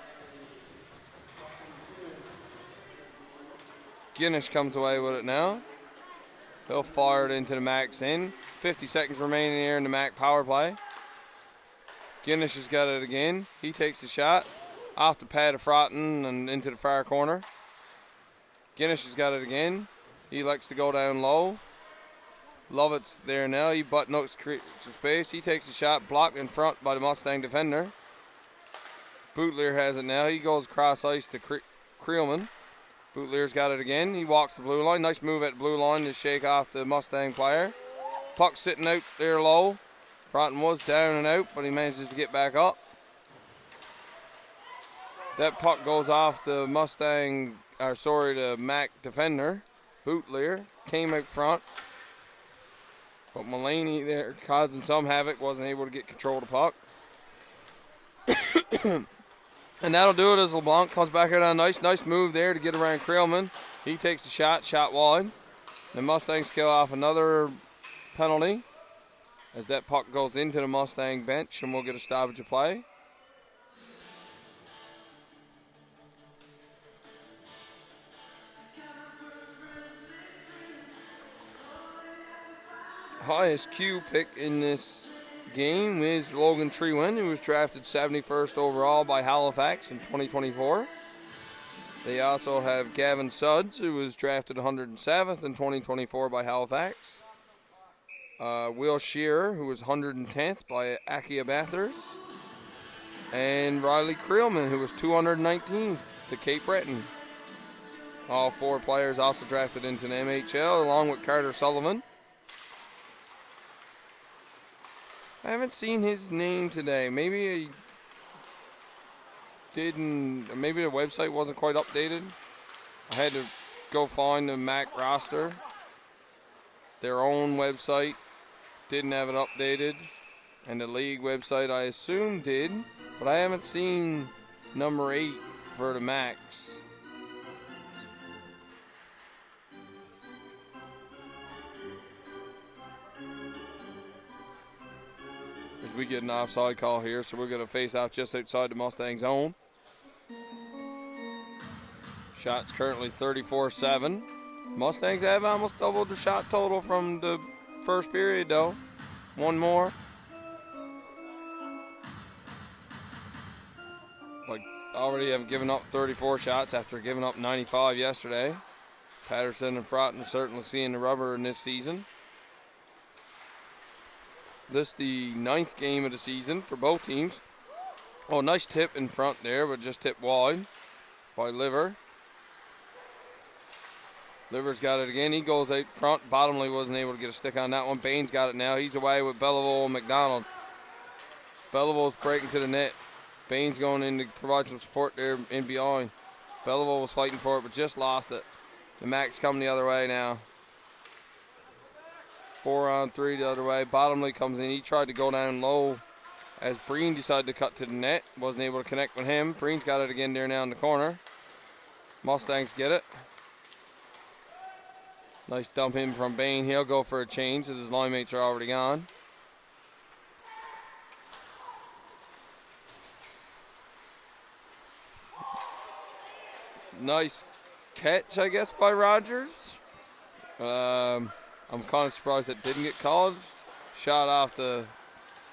Guinness comes away with it now. He'll fire it into the Mac's end. 50 seconds remaining here in the Mac power play. Guinness has got it again. He takes the shot off the pad of Frotton and into the far corner. Guinness has got it again. He likes to go down low. Lovett's there now. He butt notes some space. He takes a shot blocked in front by the Mustang defender. Bootleer has it now. He goes cross ice to Creelman. Bootleer's got it again. He walks the blue line. Nice move at the blue line to shake off the Mustang player. Puck sitting out there low. Frotton was down and out, but he manages to get back up. That puck goes off the the Mac defender. Bootleer came out front. But Mulaney there causing some havoc, wasn't able to get control of the puck. And that'll do it as LeBlanc comes back out on ice. Nice move there to get around Creelman. He takes the shot wide. The Mustangs kill off another penalty as that puck goes into the Mustang bench, and we'll get a stoppage of play. Highest Q pick in this game is Logan Trewin, who was drafted 71st overall by Halifax in 2024. They also have Gavin Sudds, who was drafted 107th in 2024 by Halifax. Will Shearer, who was 110th by Akia Bathurst. And Riley Creelman, who was 219th to Cape Breton. All four players also drafted into the MHL, along with Carter Sullivan. I haven't seen his name today. Maybe the website wasn't quite updated. I had to go find the MAC roster. Their own website didn't have it updated. And the league website, I assume, did. But I haven't seen number 8 for the Macs. As we get an offside call here, so we're going to face off just outside the Mustang zone. Shots currently 34-7. Mustangs have almost doubled the shot total from the first period, though. One more. Already have given up 34 shots after giving up 95 yesterday. Patterson and Frotton are certainly seeing the rubber in this season. This the 9th game of the season for both teams. Oh, nice tip in front there, but just tipped wide by Liver. Liver's got it again. He goes out front. Bottomley wasn't able to get a stick on that one. Bain's got it now. He's away with Belleville and McDonald. Belleville's breaking to the net. Bain's going in to provide some support there in behind. Belleville was fighting for it, but just lost it. The Mac's coming the other way now. 4-on-3 the other way. Bottomley comes in. He tried to go down low as Breen decided to cut to the net. Wasn't able to connect with him. Breen's got it again there now in the corner. Mustangs get it. Nice dump in from Bain. He'll go for a change as his line mates are already gone. Nice catch, I guess, by Rogers. I'm kind of surprised that didn't get called. Shot off the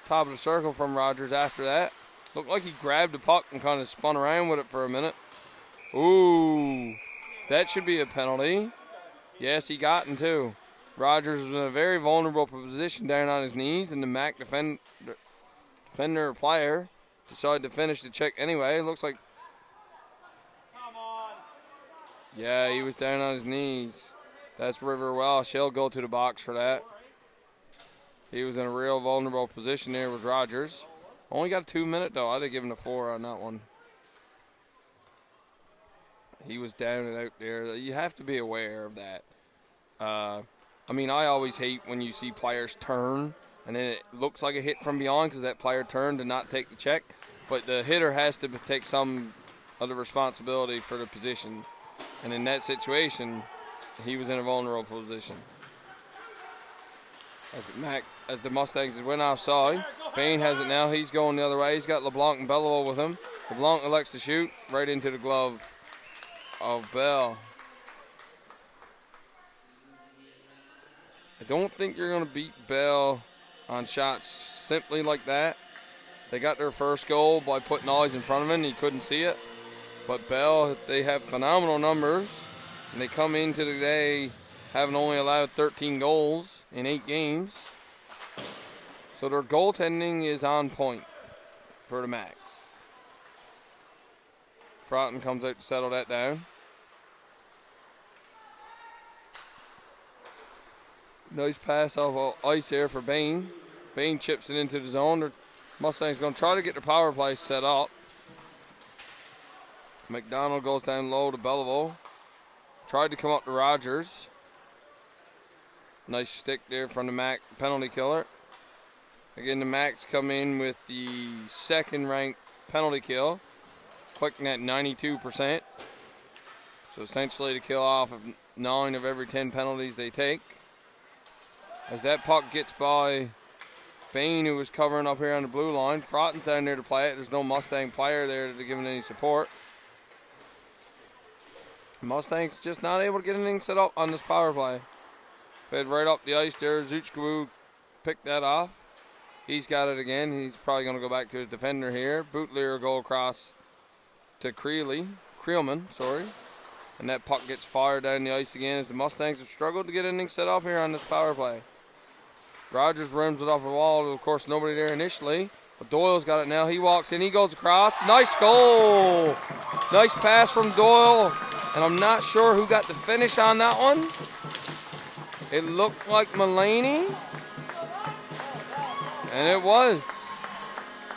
top of the circle from Rogers after that. Looked like he grabbed the puck and kind of spun around with it for a minute. Ooh, that should be a penalty. Yes, he got him too. Rogers was in a very vulnerable position down on his knees, and the MAC defender or player decided to finish the check anyway. It looks like, yeah, he was down on his knees. That's River Welsh. He'll go to the box for that. He was in a real vulnerable position there with Rogers. Only got a 2 minute though. I'd have given a 4 on that one. He was down and out there. You have to be aware of that. I mean, I always hate when you see players turn and then it looks like a hit from beyond because that player turned to not take the check. But the hitter has to take some of the responsibility for the position. And in that situation, he was in a vulnerable position. As the Mustangs went offside, Bain has it now. He's going the other way. He's got LeBlanc and Belleville with him. LeBlanc elects to shoot right into the glove of Bell. I don't think you're going to beat Bell on shots simply like that. They got their first goal by putting Ollies in front of him. He couldn't see it. But Bell, they have phenomenal numbers. And they come into the day having only allowed 13 goals in 8 games. So their goaltending is on point for the Max. Frotton comes out to settle that down. Nice pass off ice here for Bain. Bain chips it into the zone. The Mustangs going to try to get the power play set up. McDonald goes down low to Belleville. Tried to come up to Rogers. Nice stick there from the Mac penalty killer. Again, the Macs come in with the second-ranked penalty kill, clicking at 92%. So essentially to kill off of 9 of every 10 penalties they take. As that puck gets by Bain, who was covering up here on the blue line. Frotton's down there to play it. There's no Mustang player there to give him any support. Mustangs just not able to get anything set up on this power play. Fed right up the ice there. Zuchkawu picked that off. He's got it again. He's probably going to go back to his defender here. Bootleer go across to Creelman. And that puck gets fired down the ice again as the Mustangs have struggled to get anything set up here on this power play. Rogers rims it off the wall. Of course, nobody there initially. But Doyle's got it now. He walks in. He goes across. Nice goal. Nice pass from Doyle. And I'm not sure who got the finish on that one. It looked like Mulaney. And it was.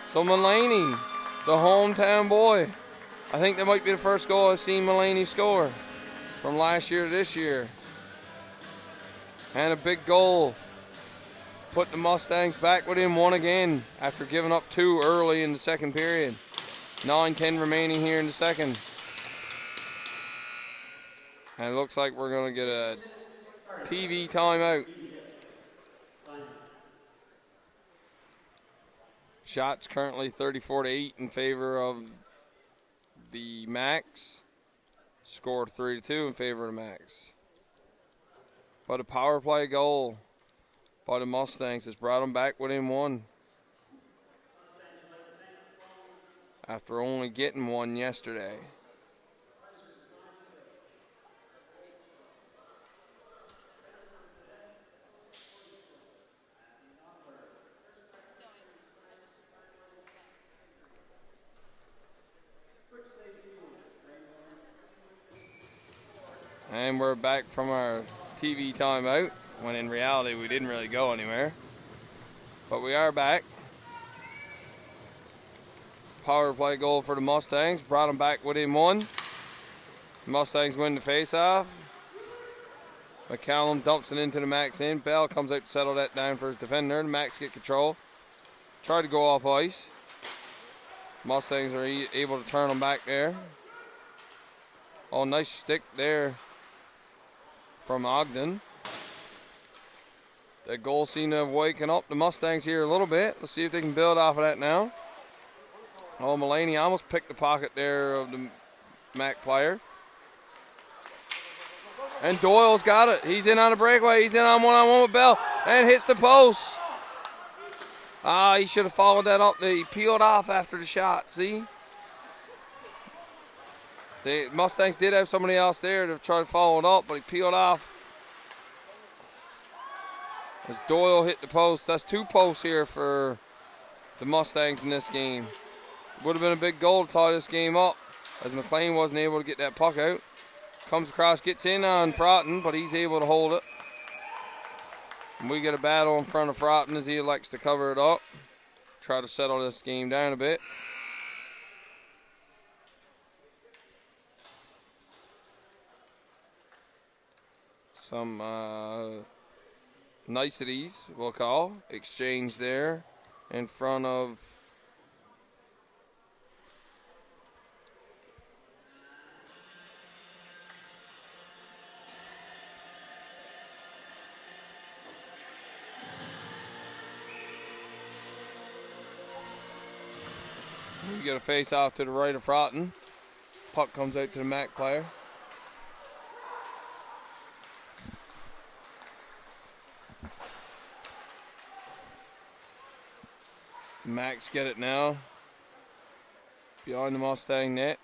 So Mulaney, the hometown boy. I think that might be the first goal I've seen Mulaney score from last year to this year. And a big goal. Put the Mustangs back within 1 again after giving up 2 early in the second period. 9-10 remaining here in the second. And it looks like we're going to get a TV timeout. Shots currently 34-8 in favor of the Max. Scored 3-2 in favor of the Max. But a power play goal by the Mustangs has brought them back within 1. After only getting 1 yesterday. And we're back from our TV timeout, when in reality we didn't really go anywhere. But we are back. Power play goal for the Mustangs, brought them back within 1. Mustangs win the face-off. McCallum dumps it into the Max in. Bell comes out to settle that down for his defender. The Max get control. Try to go off ice. Mustangs are able to turn them back there. Oh, nice stick there from Ogden. That goal seemed to have waken up the Mustangs here a little bit. Let's see if they can build off of that now. Oh, Mulaney almost picked the pocket there of the Mac player. And Doyle's got it. He's in on a breakaway. He's in on one-on-one with Bell and hits the post. He should have followed that up. He peeled off after the shot, see? The Mustangs did have somebody else there to try to follow it up, but he peeled off. As Doyle hit the post. That's 2 posts here for the Mustangs in this game. Would have been a big goal to tie this game up, as McLean wasn't able to get that puck out. Comes across, gets in on Frotton, but he's able to hold it. And we get a battle in front of Frotton as he elects to cover it up. Try to settle this game down a bit. Some niceties, we'll call. Exchange there in front of we get a face off to the right of Frotton. Puck comes out to the Mac player. Max get it now. Behind the Mustang net.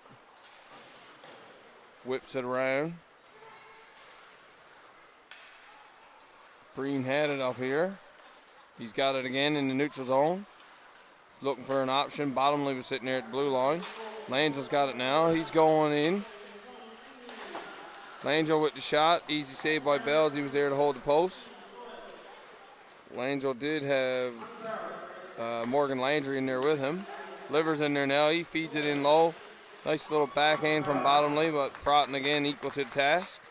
Whips it around. Breen had it up here. He's got it again in the neutral zone. He's looking for an option. Bottomley was sitting there at the blue line. Langel's got it now. He's going in. Langell with the shot. Easy save by Bells. He was there to hold the post. Langell did have Morgan Landry in there with him. Livers in there now. He feeds it in low. Nice little backhand from Bottomley, but Frotton again equal to the task.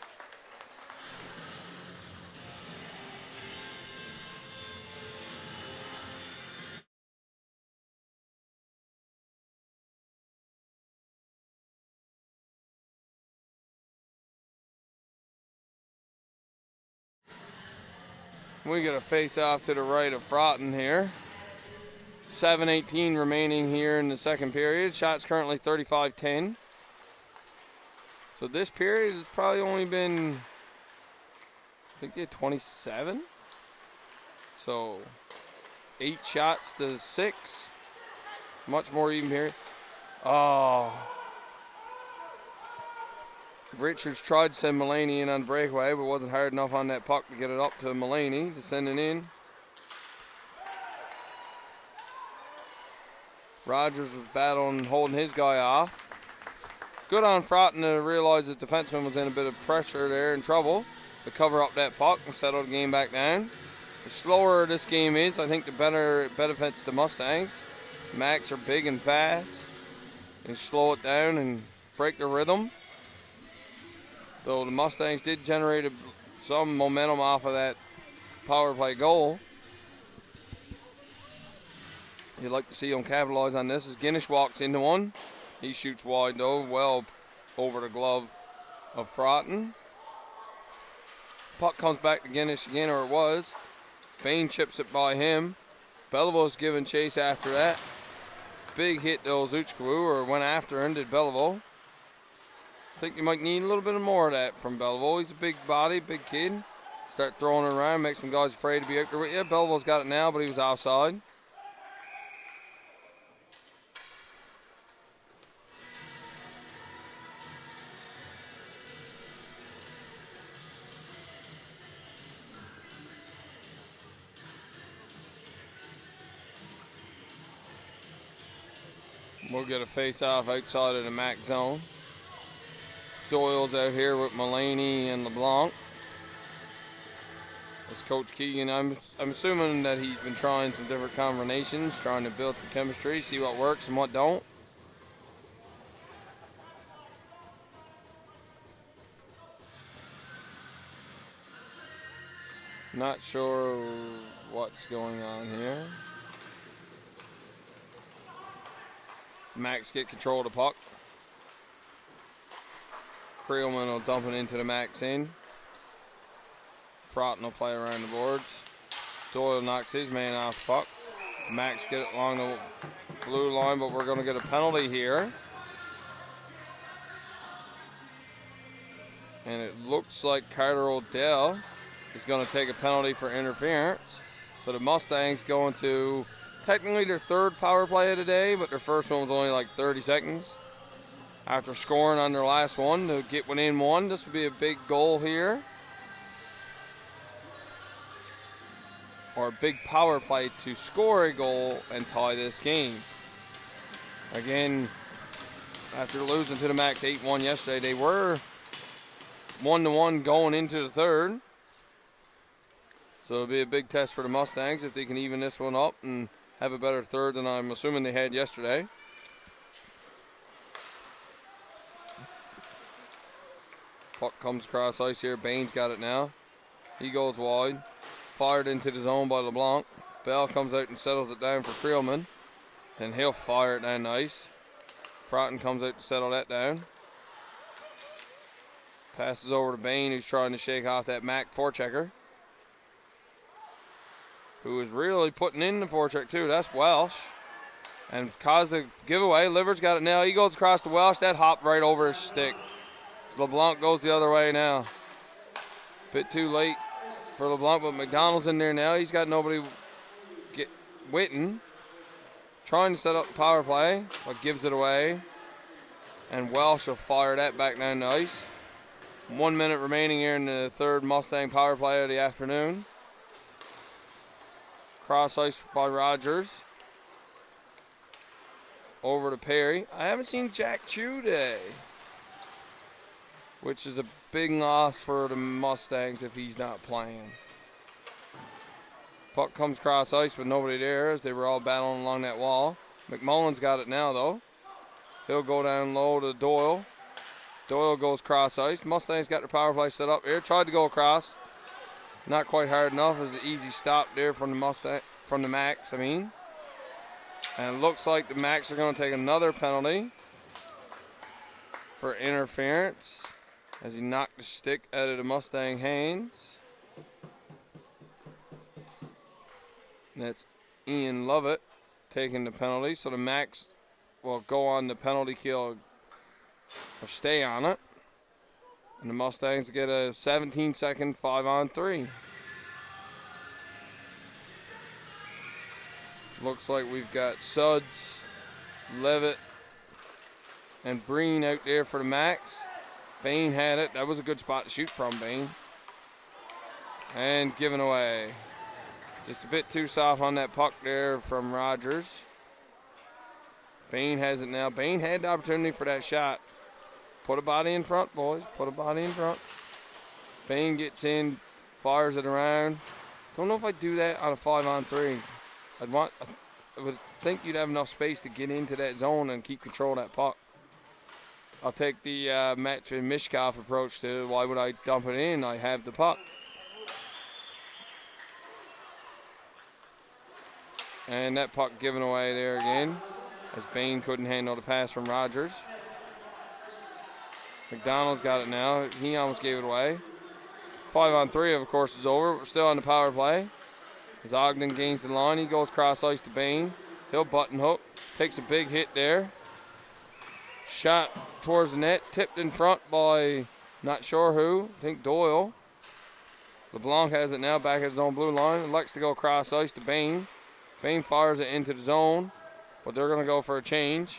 We get a face off to the right of Frotton here. 7:18 remaining here in the second period. Shots currently 35-10. So this period has probably only been, I think they had 27. So 8 shots to 6. Much more even period. Oh. Richards tried to send Mulaney in on the breakaway, but wasn't hard enough on that puck to get it up to Mulaney to send it in. Rogers was battling, holding his guy off. Good on Frotton to realize his defenseman was in a bit of pressure there, in trouble, to cover up that puck and settle the game back down. The slower this game is, I think the better it benefits the Mustangs. Macs are big and fast. And slow it down and break the rhythm. Though the Mustangs did generate some momentum off of that power play goal. You'd like to see him capitalize on this as Guinness walks into one. He shoots wide though, well over the glove of Frotton. Puck comes back to Guinness again, or it was. Bain chips it by him. Belleville's giving chase after that. Big hit to Ozuchkawu, or went after him, did Belleville. I think you might need a little bit more of that from Belleville. He's a big body, big kid. Start throwing it around, make some guys afraid to be out there. Yeah, Belleville's got it now, but he was offside. We'll get a face-off outside of the MAC zone. Doyle's out here with Mulaney and LeBlanc. As Coach Keegan, I'm assuming that he's been trying some different combinations, trying to build some chemistry, see what works and what don't. Not sure what's going on here. Max get control of the puck. Creelman will dump it into the Max in. Frotton will play around the boards. Doyle knocks his man off the puck. Max get it along the blue line, but we're going to get a penalty here. And it looks like Carter Odell is going to take a penalty for interference. So the Mustangs going to technically their third power play of the day, but their first one was only like 30 seconds. after scoring on their last one to get within one. This would be a big goal here. Or a big power play to score a goal and tie this game. Again, after losing to the Max 8-1 yesterday, they were 1-1 going into the third. So it'll be a big test for the Mustangs if they can even this one up and have a better third than I'm assuming they had yesterday. Puck comes across ice here. Bain's got it now. He goes wide. Fired into the zone by LeBlanc. Bell comes out and settles it down for Creelman. And he'll fire it down the ice. Froughton comes out to settle that down. Passes over to Bain, who's trying to shake off that Mac forechecker. Who is really putting in the forecheck too. That's Welsh. And caused the giveaway. Liver's got it now. He goes across to Welsh. That hopped right over his stick. So LeBlanc goes the other way now. Bit too late for LeBlanc, but McDonald's in there now. He's got nobody waiting. Trying to set up the power play, but gives it away. And Welsh will fire that back down the ice. 1 minute remaining here in the third Mustang power play of the afternoon. Cross ice by Rogers. Over to Perry. I haven't seen Jack Chew today, which is a big loss for the Mustangs if he's not playing. Puck comes cross ice with nobody there as they were all battling along that wall. McMullen's got it now, though. He'll go down low to Doyle. Doyle goes cross ice. Mustangs got their power play set up here. Tried to go across. Not quite hard enough. It was an easy stop there from the Max, And it looks like the Max are going to take another penalty for interference as he knocked the stick out of the Mustang hands. And that's Ian Lovett taking the penalty. So the Max will go on the penalty kill or stay on it. And the Mustangs get a 17-second 5-on-3. Looks like we've got Suds, Levitt, and Breen out there for the Max. Bain had it. That was a good spot to shoot from, Bain. And given away. Just a bit too soft on that puck there from Rogers. Bain has it now. Bain had the opportunity for that shot. Put a body in front, boys. Put a body in front. Bain gets in, fires it around. Don't know if I'd do that on a 5-on-3. I would think you'd have enough space to get into that zone and keep control of that puck. I'll take the Matt Mishkov approach to why would I dump it in? I have the puck. And that puck given away there again as Bain couldn't handle the pass from Rogers. McDonald's got it now. He almost gave it away. 5-on-3, of course, is over. We're still on the power play. As Ogden gains the line, he goes cross ice to Bain. He'll button hook. Takes a big hit there. Shot towards the net. Tipped in front by not sure who. I think Doyle. LeBlanc has it now back at his own blue line. And likes to go cross ice to Bain. Bain fires it into the zone, but they're going to go for a change.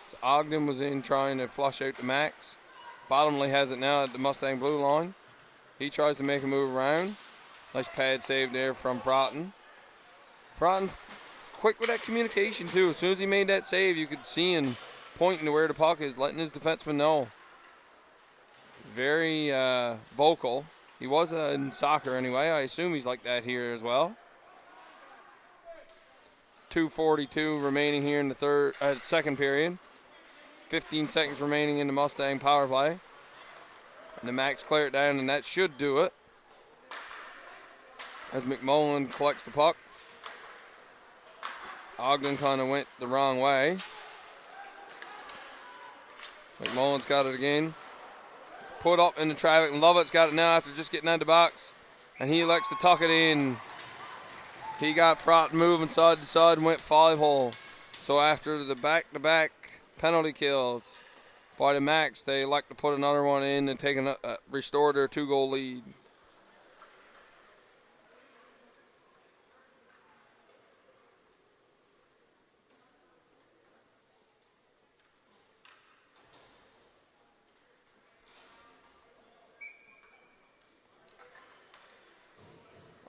So Ogden was in trying to flush out the Max. Bottomley has it now at the Mustang blue line. He tries to make a move around. Nice pad save there from Froughton. Froughton quick with that communication too. As soon as he made that save, you could see him pointing to where the puck is, letting his defenseman know. Very vocal. He was in soccer anyway. I assume he's like that here as well. 2:42 remaining here in the second period. 15 seconds remaining in the Mustang power play. And the Max clear it down, and that should do it. As McMullen collects the puck. Ogden kind of went the wrong way. McMullen's got it again. Put up in the traffic, and Lovett's got it now after just getting out of the box. And he elects to tuck it in. He got Froughton moving side to side and went 5-hole. So after the back-to-back penalty kills by the Max, they elect to put another one in and restore their 2-goal lead.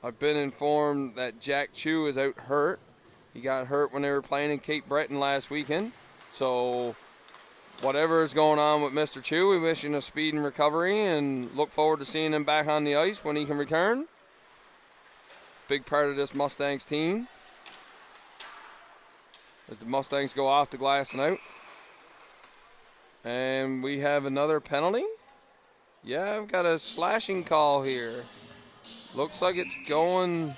I've been informed that Jack Chu is out hurt. He got hurt when they were playing in Cape Breton last weekend. So whatever is going on with Mr. Chu, we wish him a speed and recovery and look forward to seeing him back on the ice when he can return. Big part of this Mustangs team as the Mustangs go off the glass and out. And we have another penalty. Yeah, I've got a slashing call here. Looks like it's going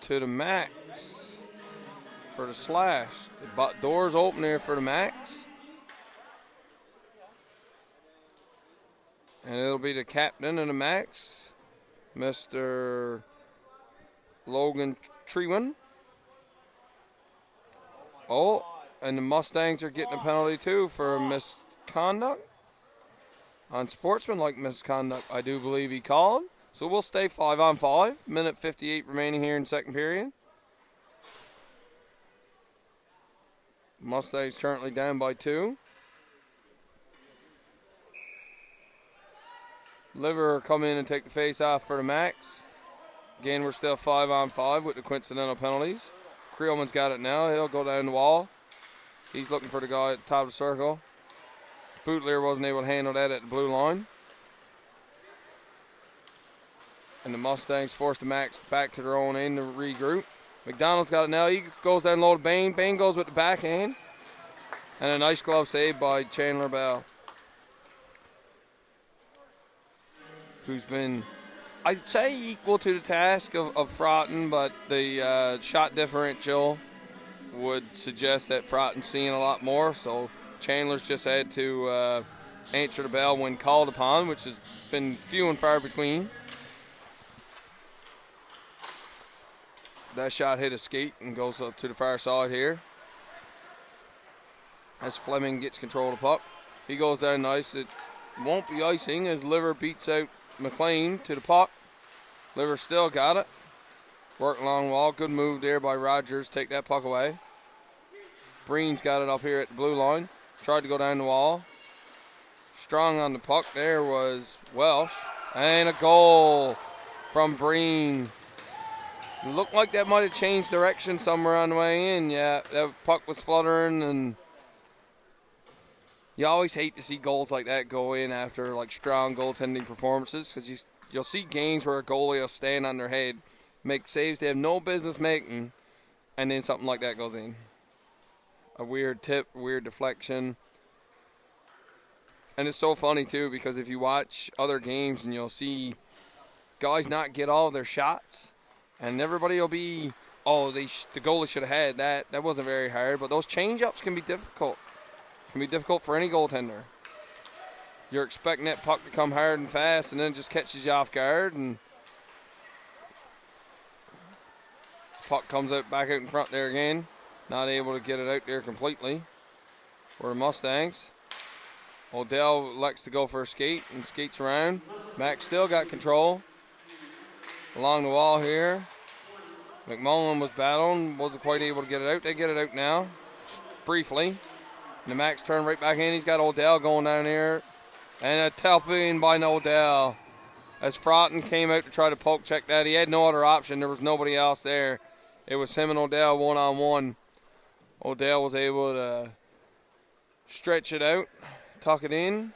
to the Max for the slash. The door's open there for the Max. And it'll be the captain of the Max, Mr. Logan Trewan. Oh, and the Mustangs are getting a penalty too for misconduct. Unsportsmanlike misconduct, I do believe he called. So we'll stay 5-on-5. Minute 58 remaining here in second period. Mustangs currently down by 2. Liver come in and take the face off for the Max. Again, we're still 5-on-5 with the coincidental penalties. Creelman's got it now. He'll go down the wall. He's looking for the guy at the top of the circle. Bootleer wasn't able to handle that at the blue line. And the Mustangs force the Max back to their own end to regroup. McDonald's got it now. He goes down low to Bain. Bain goes with the backhand. And a nice glove save by Chandler Bell, who's been, I'd say, equal to the task of Frotton, but the shot differential would suggest that Frotton's seeing a lot more. So Chandler's just had to answer the bell when called upon, which has been few and far between. That shot hit a skate and goes up to the far side here. As Fleming gets control of the puck. He goes down nice. It won't be icing as Liver beats out McLean to the puck. Liver still got it. Work long wall. Good move there by Rogers. Take that puck away. Breen's got it up here at the blue line. Tried to go down the wall. Strong on the puck. There was Welsh. And a goal from Breen. Looked like that might have changed direction somewhere on the way in. Yeah, that puck was fluttering, and you always hate to see goals like that go in after like strong goaltending performances, because you'll see games where a goalie will stand on their head, make saves they have no business making, and then something like that goes in. A weird tip, weird deflection. And it's so funny too, because if you watch other games and you'll see guys not get all of their shots, and everybody will be, oh, the goalie should have had that. That wasn't very hard. But those change-ups can be difficult. Can be difficult for any goaltender. You're expecting that puck to come hard and fast, and then it just catches you off guard. And puck comes out back out in front there again. Not able to get it out there completely for the Mustangs. Odell likes to go for a skate and skates around. Max still got control. Along the wall here. McMullen was battling, wasn't quite able to get it out. They get it out now, briefly. And the Max turned right back in. He's got Odell going down here. And a tap in by Odell. As Frotton came out to try to poke check that, he had no other option. There was nobody else there. It was him and Odell one-on-one. Odell was able to stretch it out, tuck it in.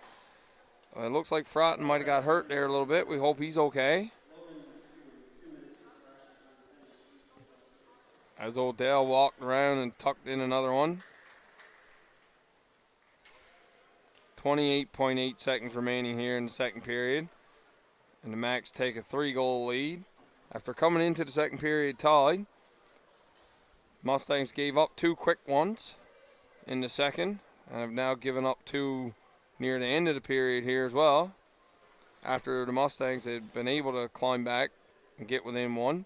It looks like Frotton might have got hurt there a little bit. We hope he's okay. As Odell walked around and tucked in another one. 28.8 seconds remaining here in the second period. And the Max take a 3-goal lead. After coming into the second period tied, Mustangs gave up 2 quick ones in the second. And have now given up 2 near the end of the period here as well. After the Mustangs had been able to climb back and get within 1.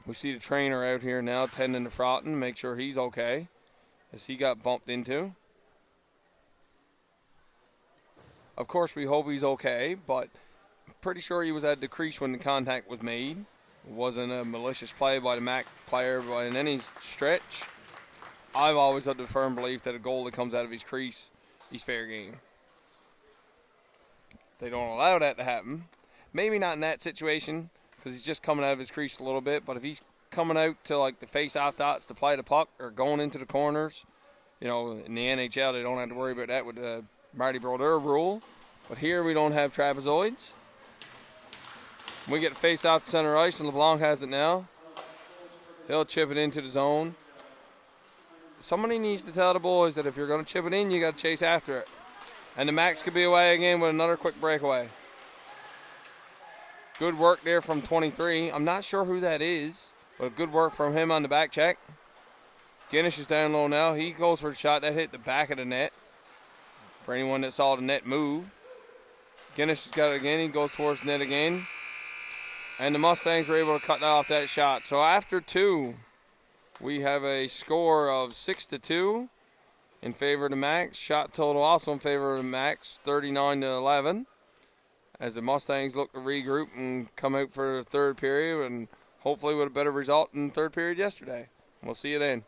We see the trainer out here now tending to Frotton, make sure he's okay, as he got bumped into. Of course, we hope he's okay, but I'm pretty sure he was at the crease when the contact was made. It wasn't a malicious play by the Mac player by any stretch. I've always had the firm belief that a goal that comes out of his crease, he's fair game. They don't allow that to happen. Maybe not in that situation because he's just coming out of his crease a little bit. But if he's coming out to like the face-off dots to play the puck or going into the corners, you know, in the NHL they don't have to worry about that with the Marty Brodeur rule. But here we don't have trapezoids. We get the face-off to center ice, and LeBlanc has it now. He'll chip it into the zone. Somebody needs to tell the boys that if you're going to chip it in, you got to chase after it. And the Max could be away again with another quick breakaway. Good work there from 23. I'm not sure who that is, but good work from him on the back check. Guinness is down low now. He goes for a shot that hit the back of the net. For anyone that saw the net move. Guinness has got it again. He goes towards the net again. And the Mustangs were able to cut off that shot. So after 2, we have a score of 6-2 in favor of the Max. Shot total also in favor of the Max, 39-11. As the Mustangs look to regroup and come out for the third period, and hopefully with a better result in the third period yesterday. We'll see you then.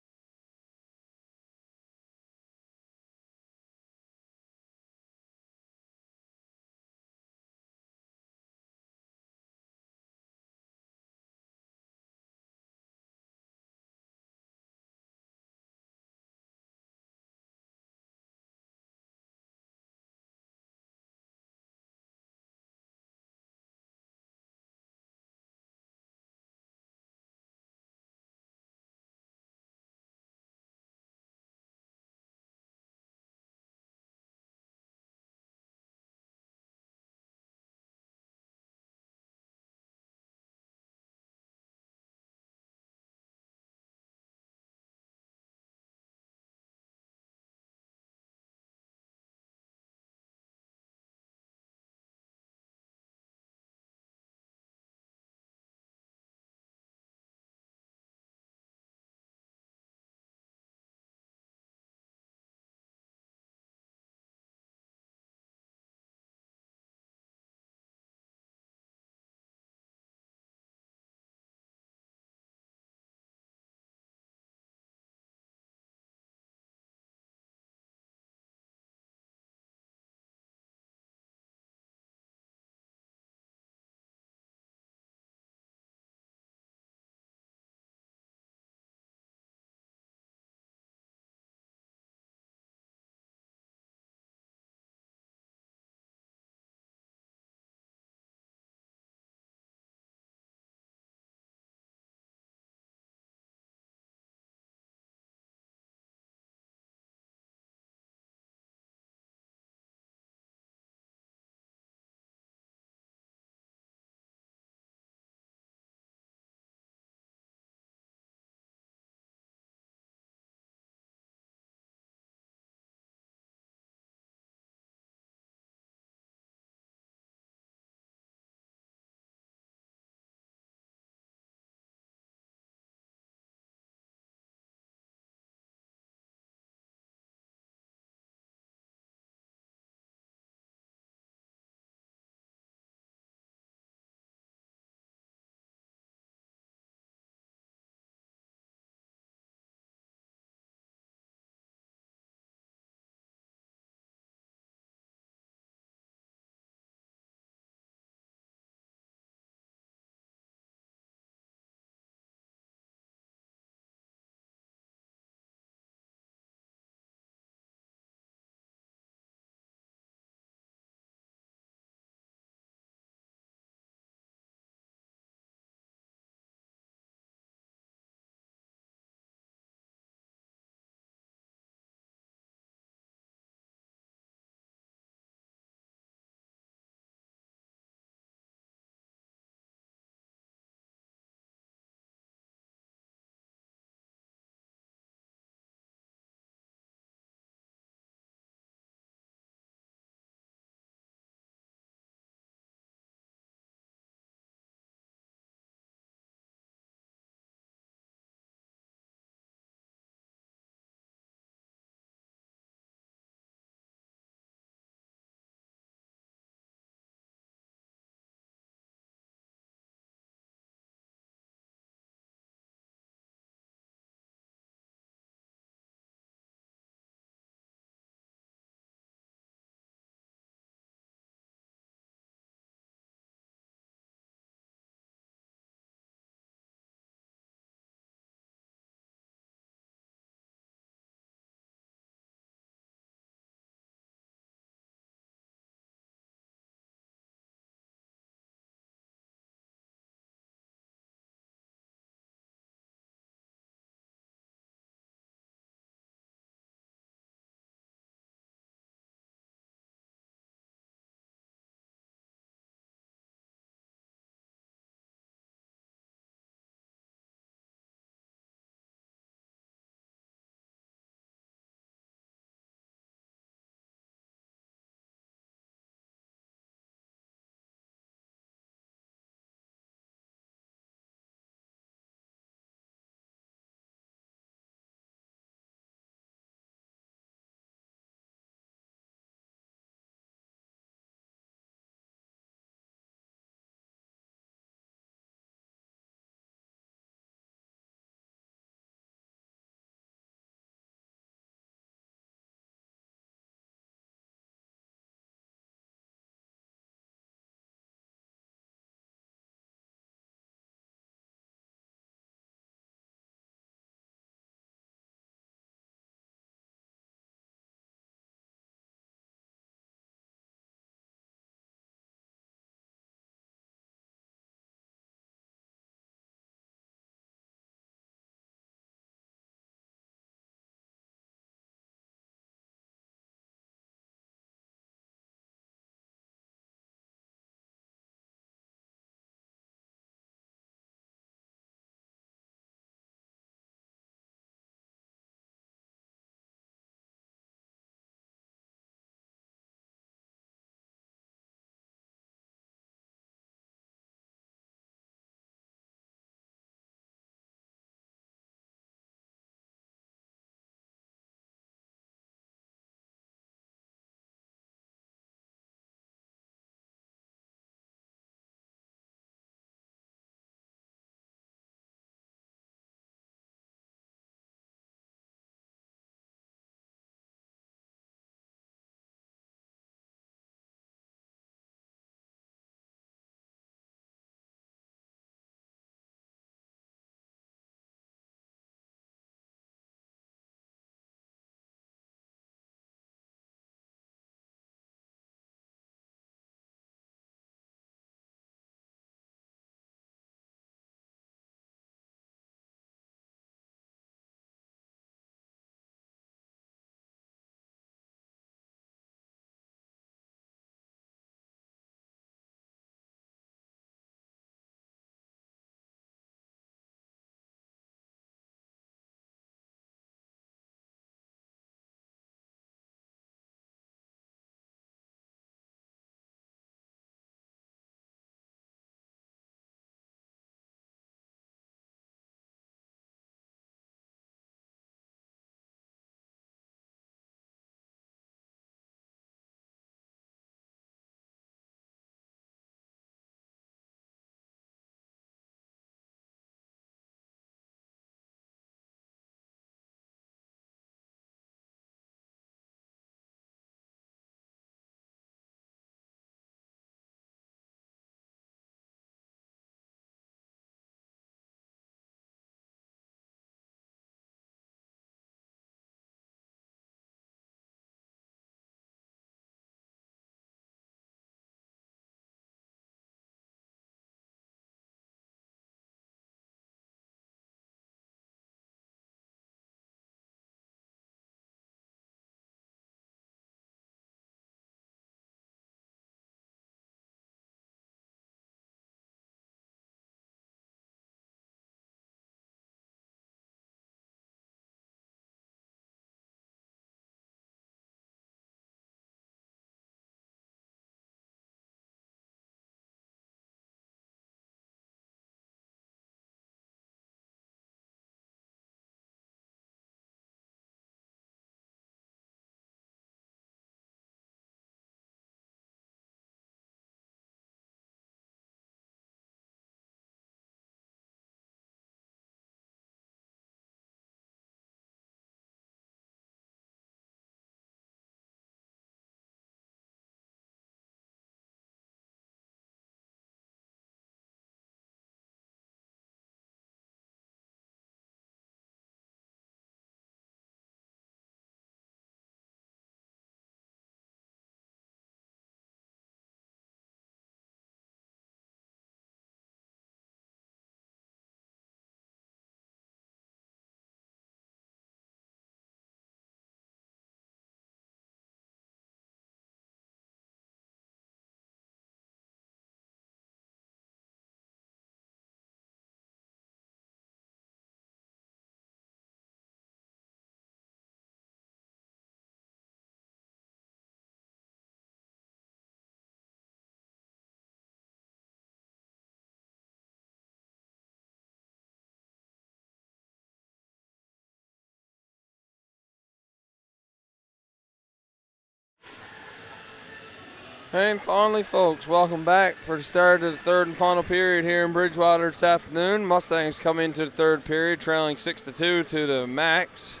And finally, folks, welcome back for the start of the third and final period here in Bridgewater this afternoon. Mustangs come into the third period trailing 6-2 to the Max.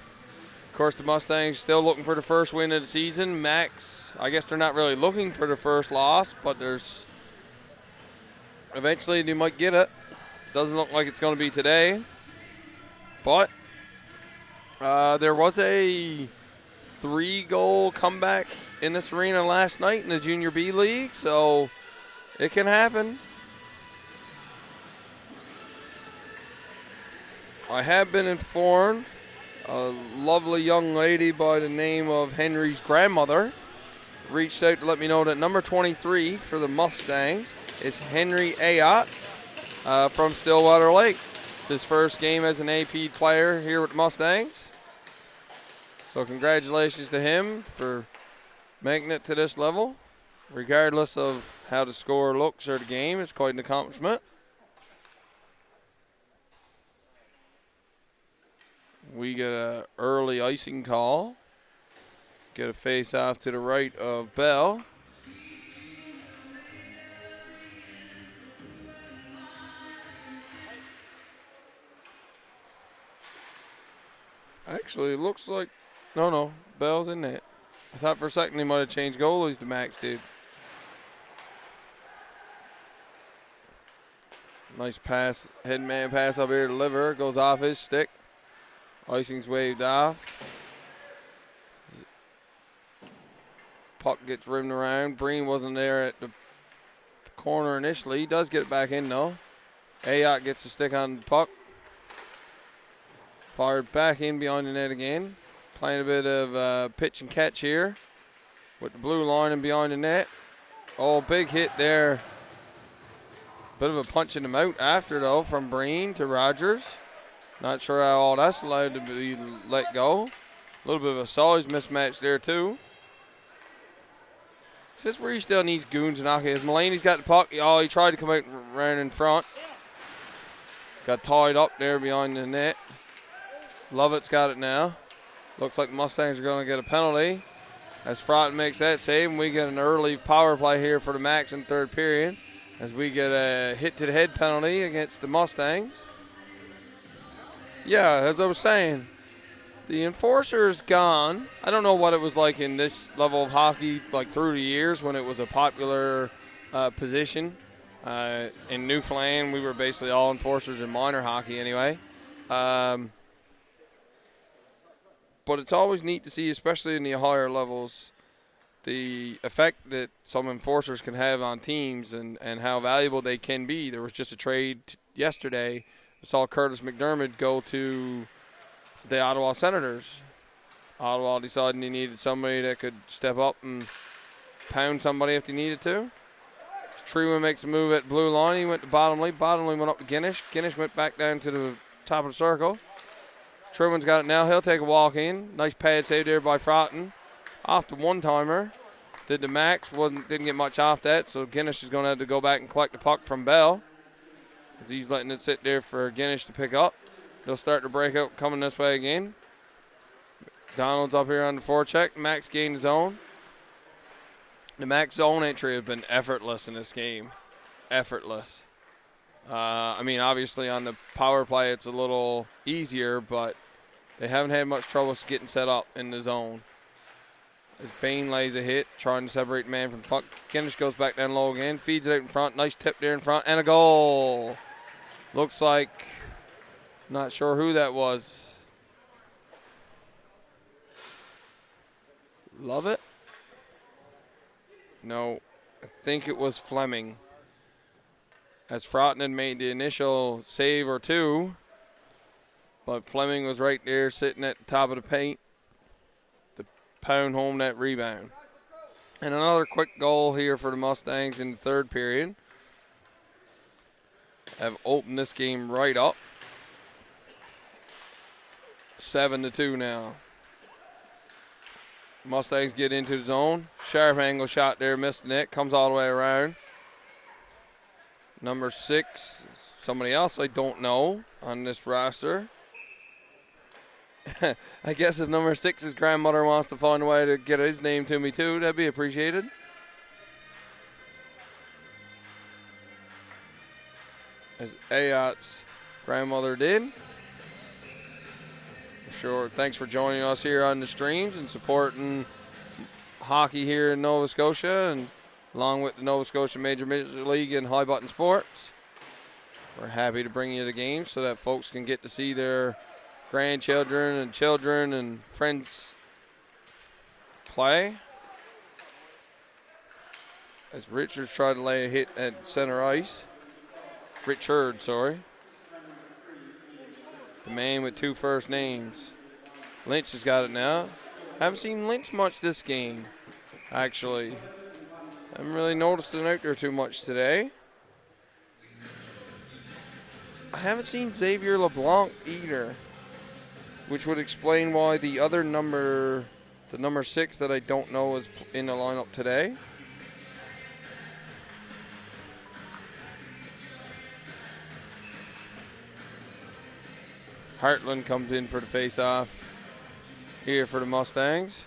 Of course, the Mustangs still looking for the first win of the season. Max, I guess they're not really looking for the first loss, but eventually they might get it. Doesn't look like it's going to be today. But there was a 3-goal comeback in this arena last night in the Junior B League, so it can happen. I have been informed a lovely young lady by the name of Henry's grandmother reached out to let me know that number 23 for the Mustangs is Henry Ayotte from Stillwater Lake. It's his first game as an AP player here with the Mustangs. So congratulations to him for making it to this level. Regardless of how the score looks or the game, it's quite an accomplishment. We get an early icing call. Get a face off to the right of Bell. Actually, it looks like, no, Bell's in net. I thought for a second he might have changed goalies, the Max did. Nice pass, head man pass up here to Liver, goes off his stick. Icing's waved off. Puck gets rimmed around. Breen wasn't there at the corner initially. He does get it back in though. Ayotte gets the stick on the puck. Fired back in behind the net again. Playing a bit of pitch and catch here with the blue line and behind the net. Oh, big hit there. Bit of a punch in the mouth after though from Breen to Rogers. Not sure how all that's allowed to be let go. A little bit of a size mismatch there too. This is where he still needs goons and hockey. As Mulaney's got the puck. Oh, he tried to come out and run in front. Got tied up there behind the net. Lovett's got it now. Looks like the Mustangs are going to get a penalty. As Frotton makes that save, and we get an early power play here for the Max in third period. As we get a hit-to-the-head penalty against the Mustangs. Yeah, as I was saying, the enforcer is gone. I don't know what it was like in this level of hockey, like through the years when it was a popular position. In Newfoundland, we were basically all enforcers in minor hockey anyway. But it's always neat to see, especially in the higher levels, the effect that some enforcers can have on teams and how valuable they can be. There was just a trade yesterday. I saw Curtis McDermott go to the Ottawa Senators. Ottawa decided he needed somebody that could step up and pound somebody if they needed to. Truman makes a move at blue line. He went to Bottomley. Bottomley went up to Guinness. Guinness went back down to the top of the circle. Truman's got it now. He'll take a walk in. Nice pad save there by Frotton. Off the one-timer. Did the Max. Didn't get much off that, so Guinness is going to have to go back and collect the puck from Bell. As he's letting it sit there for Guinness to pick up. They'll start to break up coming this way again. Donald's up here on the forecheck. Max gained his own. The Max zone entry has been effortless in this game. Effortless. I mean, obviously on the power play it's a little easier, but they haven't had much trouble getting set up in the zone. As Bain lays a hit, trying to separate man from puck. Guinness goes back down low again, feeds it out in front. Nice tip there in front, and a goal. Looks like, not sure who that was. Love it? No, I think it was Fleming. As Frotton had made the initial save or two, but Fleming was right there sitting at the top of the paint to pound home that rebound. And another quick goal here for the Mustangs in the third period. Have opened this game right up. 7-2 now. Mustangs get into the zone. Sharp angle shot there, missed the net, comes all the way around. Number 6, somebody else I don't know on this roster. I guess if number 6's grandmother wants to find a way to get his name to me too, that'd be appreciated. as Ayot's grandmother did. Sure, thanks for joining us here on the streams and supporting hockey here in Nova Scotia and along with the Nova Scotia Major League and High Button Sports. We're happy to bring you the games so that folks can get to see their grandchildren and children and friends play. As Richards tried to lay a hit at center ice. Richard, sorry. The man with two first names. Lynch has got it now. Haven't seen Lynch much this game, actually. Haven't really noticed him out there too much today. I haven't seen Xavier LeBlanc either, which would explain why the other number, the number 6 that I don't know is in the lineup today. Hartland comes in for the face-off here for the Mustangs.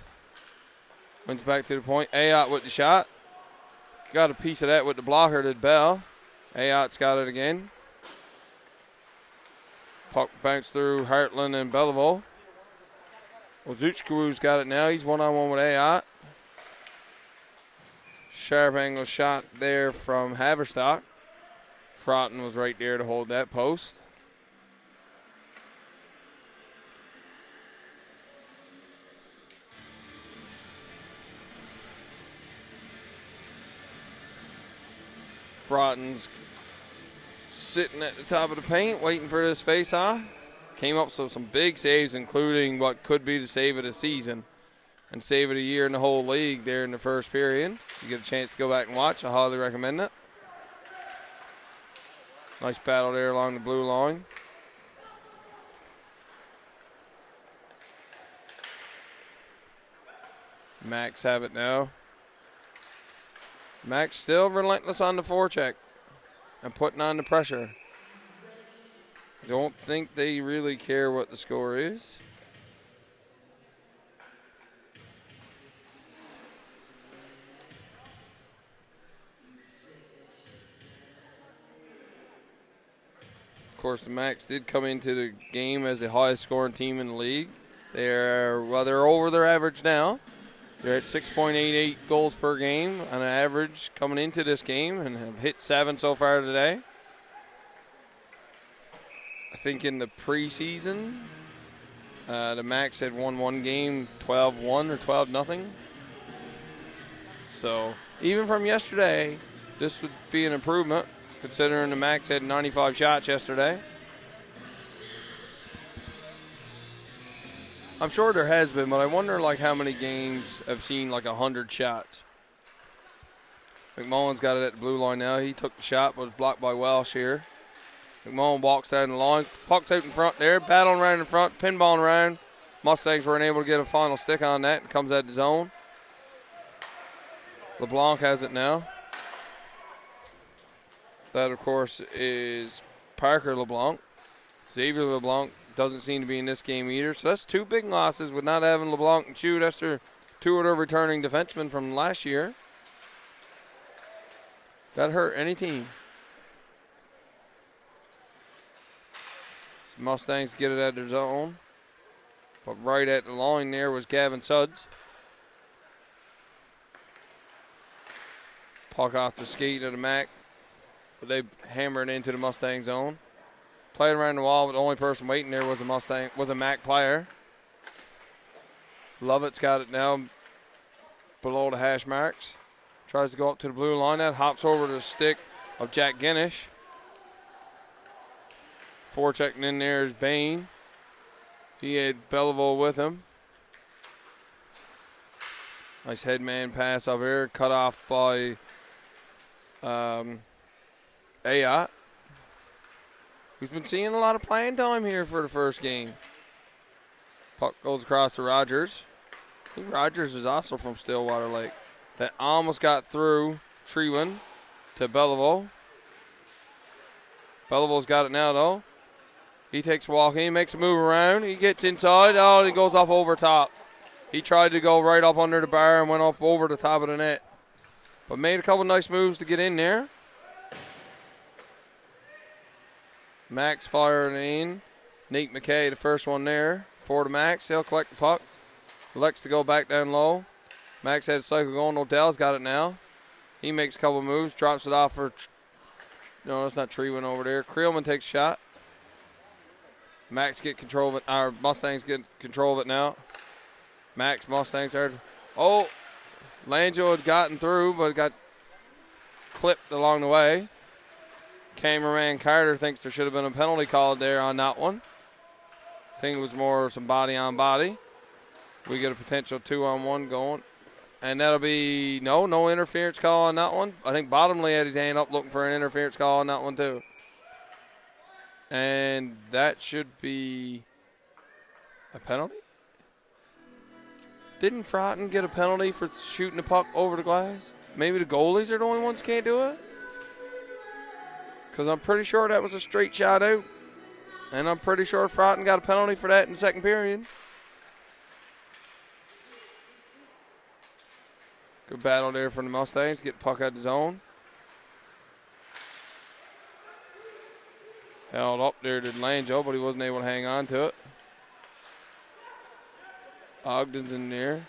Wins back to the point. Ayot with the shot. Got a piece of that with the blocker, did Bell. Ayot's got it again. Puck bounced through Hartland and Belleville. Ozuchkawu's got it now. He's one-on-one with Ayot. Sharp angle shot there from Haverstock. Frotton was right there to hold that post. Frotton's sitting at the top of the paint, waiting for this face-off. Came up with some big saves, including what could be the save of the season and save of the year in the whole league there in the first period. If you get a chance to go back and watch, I highly recommend it. Nice battle there along the blue line. Max have it now. Max still relentless on the forecheck and putting on the pressure. Don't think they really care what the score is. Of course, the Max did come into the game as the highest scoring team in the league. They're over their average now. They're at 6.88 goals per game on an average coming into this game and have hit 7 so far today. I think in the preseason, the Max had won one game 12-1 or 12-0. So even from yesterday, this would be an improvement considering the Max had 95 shots yesterday. I'm sure there has been, but I wonder like how many games have seen like 100 shots. McMullen's got it at the blue line now. He took the shot, but was blocked by Welsh here. McMullen walks down the line. Puck's out in front there, battling around in front, pinballing around. Mustangs weren't able to get a final stick on that. It comes out the zone. LeBlanc has it now. That, of course, is Parker LeBlanc. Xavier LeBlanc doesn't seem to be in this game either. So that's 2 big losses with not having LeBlanc and Chu. That's their 2 of their returning defensemen from last year. That hurt any team. The Mustangs get it at their zone. But right at the line there was Gavin Sudds. Puck off the skate of the Mac. But they hammer it into the Mustang zone. Playing around the wall, but the only person waiting there was a Mac player. Lovett's got it now below the hash marks. Tries to go up to the blue line. That hops over to the stick of Jack Guinness. Forechecking in there is Bain. He had Belleville with him. Nice headman pass up here. Cut off by Ayot, who's been seeing a lot of playing time here for the first game. Puck goes across to Rogers. I think Rogers is also from Stillwater Lake. That almost got through Trewin to Belleville. Belleville's got it now, though. He takes a walk in, makes a move around. He gets inside. Oh, he goes up over top. He tried to go right up under the bar and went up over the top of the net. But made a couple nice moves to get in there. Max firing in. Nate McKay, the first one there. For to Max. He'll collect the puck. Elects to go back down low. Max had a cycle going. Odell's got it now. He makes a couple moves. Drops it off for... No, it's not Treeman over there. Creelman takes a shot. Max get control of it. Our Mustangs get control of it now. Max, Mustangs there. Oh, Langell had gotten through, but got clipped along the way. Cameraman Carter thinks there should have been a penalty called there on that one. I think it was more some body on body. We get a potential 2-on-1 going. And that'll be no interference call on that one. I think Bottomley had his hand up looking for an interference call on that one too. And that should be a penalty? Didn't Froughton get a penalty for shooting the puck over the glass? Maybe the goalies are the only ones who can't do it? Because I'm pretty sure that was a straight shot out. And I'm pretty sure Froughton got a penalty for that in the second period. Good battle there from the Mustangs. Get the puck out of the zone. Held up there to Langell, but he wasn't able to hang on to it. Ogden's in there.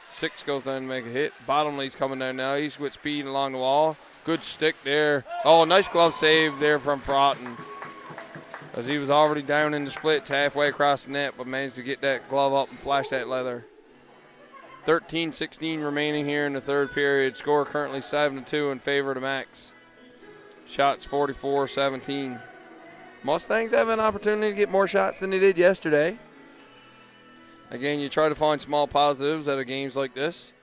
6 goes down to make a hit. Bottomley's coming down now. He's with speed along the wall. Good stick there. Oh, nice glove save there from Froughton. As he was already down in the splits halfway across the net, but managed to get that glove up and flash that leather. 13-16 remaining here in the third period. Score currently 7-2 in favor of the Max. Shots 44-17. Mustangs have an opportunity to get more shots than they did yesterday. Again, you try to find small positives out of games like this.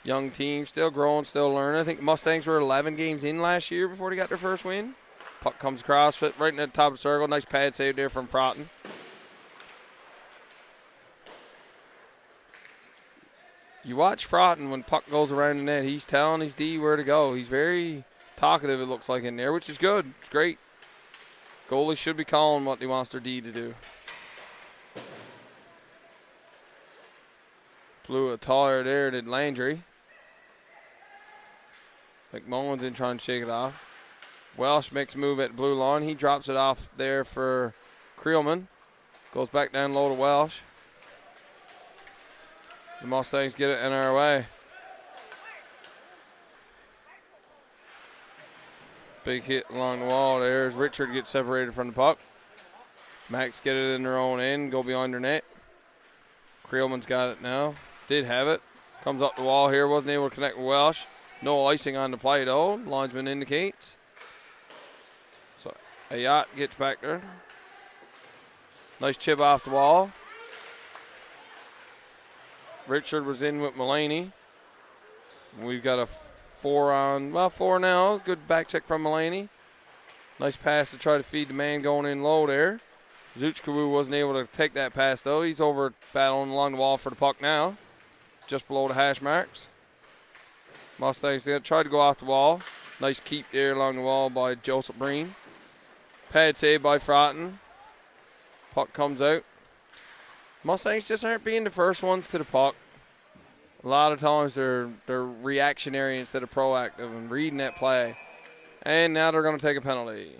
Young team, still growing, still learning. I think the Mustangs were 11 games in last year before they got their first win. Puck comes across, fit right in the top of the circle. Nice pad save there from Froughton. You watch Froughton when puck goes around the net. He's telling his D where to go. He's very talkative, it looks like, in there, which is good. It's great. Goalies should be calling what they want their D to do. Blew a taller there to Landry. McMullen's in trying to shake it off. Welsh makes a move at the blue line. He drops it off there for Creelman. Goes back down low to Welsh. The Mustangs get it in our way. Big hit along the wall there as Richard gets separated from the puck. Max get it in their own end, go behind their net. Creelman's got it now. Did have it. Comes up the wall here, wasn't able to connect with Welsh. No icing on the play though, linesman indicates. So Ayat gets back there. Nice chip off the wall. Richard was in with Mulaney. We've got a 4 now. Good back check from Mulaney. Nice pass to try to feed the man going in low there. Zuchkawu wasn't able to take that pass though. He's over battling along the wall for the puck now. Just below the hash marks. Mustangs tried to go off the wall. Nice keep there along the wall by Joseph Breen. Pad save by Froughton. Puck comes out. Mustangs just aren't being the first ones to the puck. A lot of times they're reactionary instead of proactive and reading that play. And now they're going to take a penalty.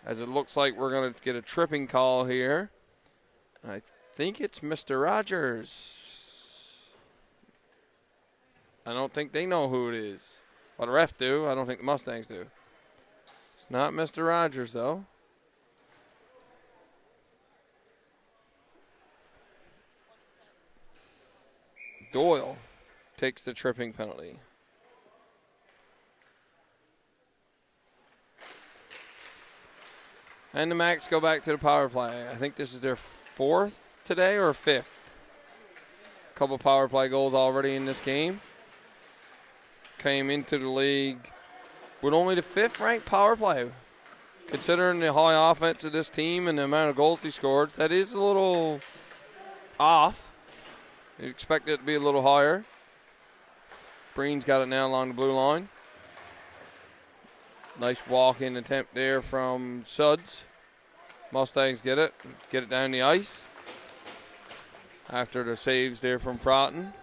As it looks like we're going to get a tripping call here. I think it's Mr. Rogers. I don't think they know who it is. Well, the ref do. I don't think the Mustangs do. It's not Mr. Rogers, though. Doyle takes the tripping penalty. And the Max go back to the power play. I think this is their 4th today or 5th. A couple power play goals already in this game. Came into the league with only the 5th ranked power play. Considering the high offense of this team and the amount of goals they scored, that is a little off. You expect it to be a little higher. Breen's got it now along the blue line. Nice walk-in attempt there from Suds. Mustangs get it down the ice. After the saves there from Froughton.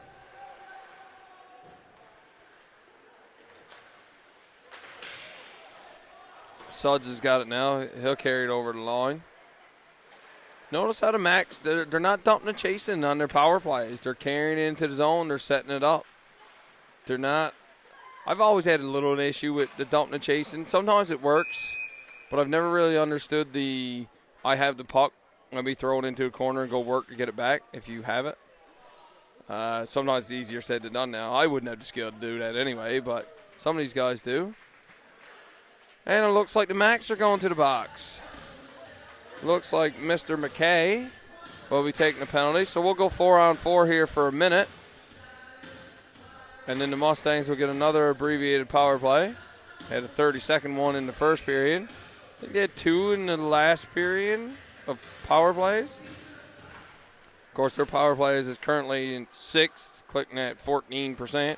Suds has got it now. He'll carry it over the line. Notice how the Macs, they're not dumping and chasing on their power plays. They're carrying it into the zone. They're setting it up. They're not. I've always had a little issue with the dumping and chasing. Sometimes it works, but I've never really understood the I have the puck. Let me throw it into a corner and go work to get it back if you have it. Sometimes it's easier said than done now. I wouldn't have the skill to do that anyway, but some of these guys do. And it looks like the Macs are going to the box. Looks like Mr. McKay will be taking a penalty. So we'll go 4-on-4 here for a minute. And then the Mustangs will get another abbreviated power play. Had a 30-second one in the first period. I think they had 2 in the last period of power plays. Of course, their power plays is currently in 6th, clicking at 14%.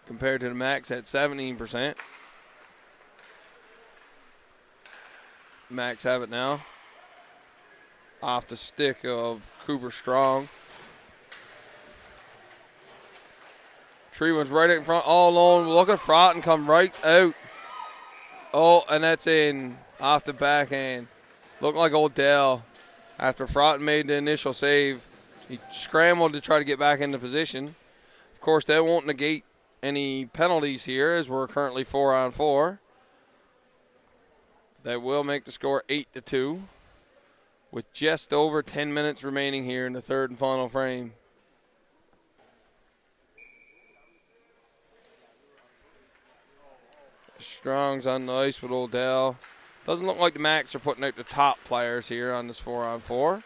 Compared to the Max at 17%. Max have it now. Off the stick of Cooper Strong. Treeman's right in front, all alone. Look at Froughton come right out. Oh, and that's in off the backhand. Looked like Odell. After Froughton made the initial save, he scrambled to try to get back into position. Of course, that won't negate any penalties here as we're currently 4-on-4. That will make the score 8-2 with just over 10 minutes remaining here in the third and final frame. Strong's on the ice with Odell. Doesn't look like the Macs are putting out the top players here on this 4-on-4.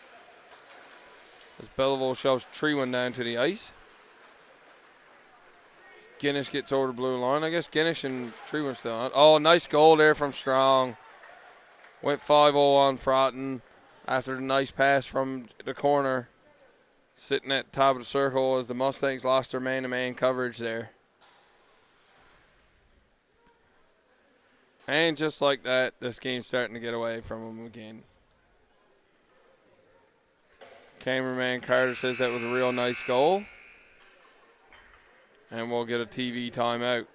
As Belleville shoves Treeman down to the ice. Guinness gets over the blue line. I guess Guinness and Treeman still on. Oh, nice goal there from Strong. Went 5-0 on Froughton after the nice pass from the corner. Sitting at the top of the circle as the Mustangs lost their man-to-man coverage there. And just like that, this game's starting to get away from them again. Cameraman Carter says that was a real nice goal. And we'll get a TV timeout.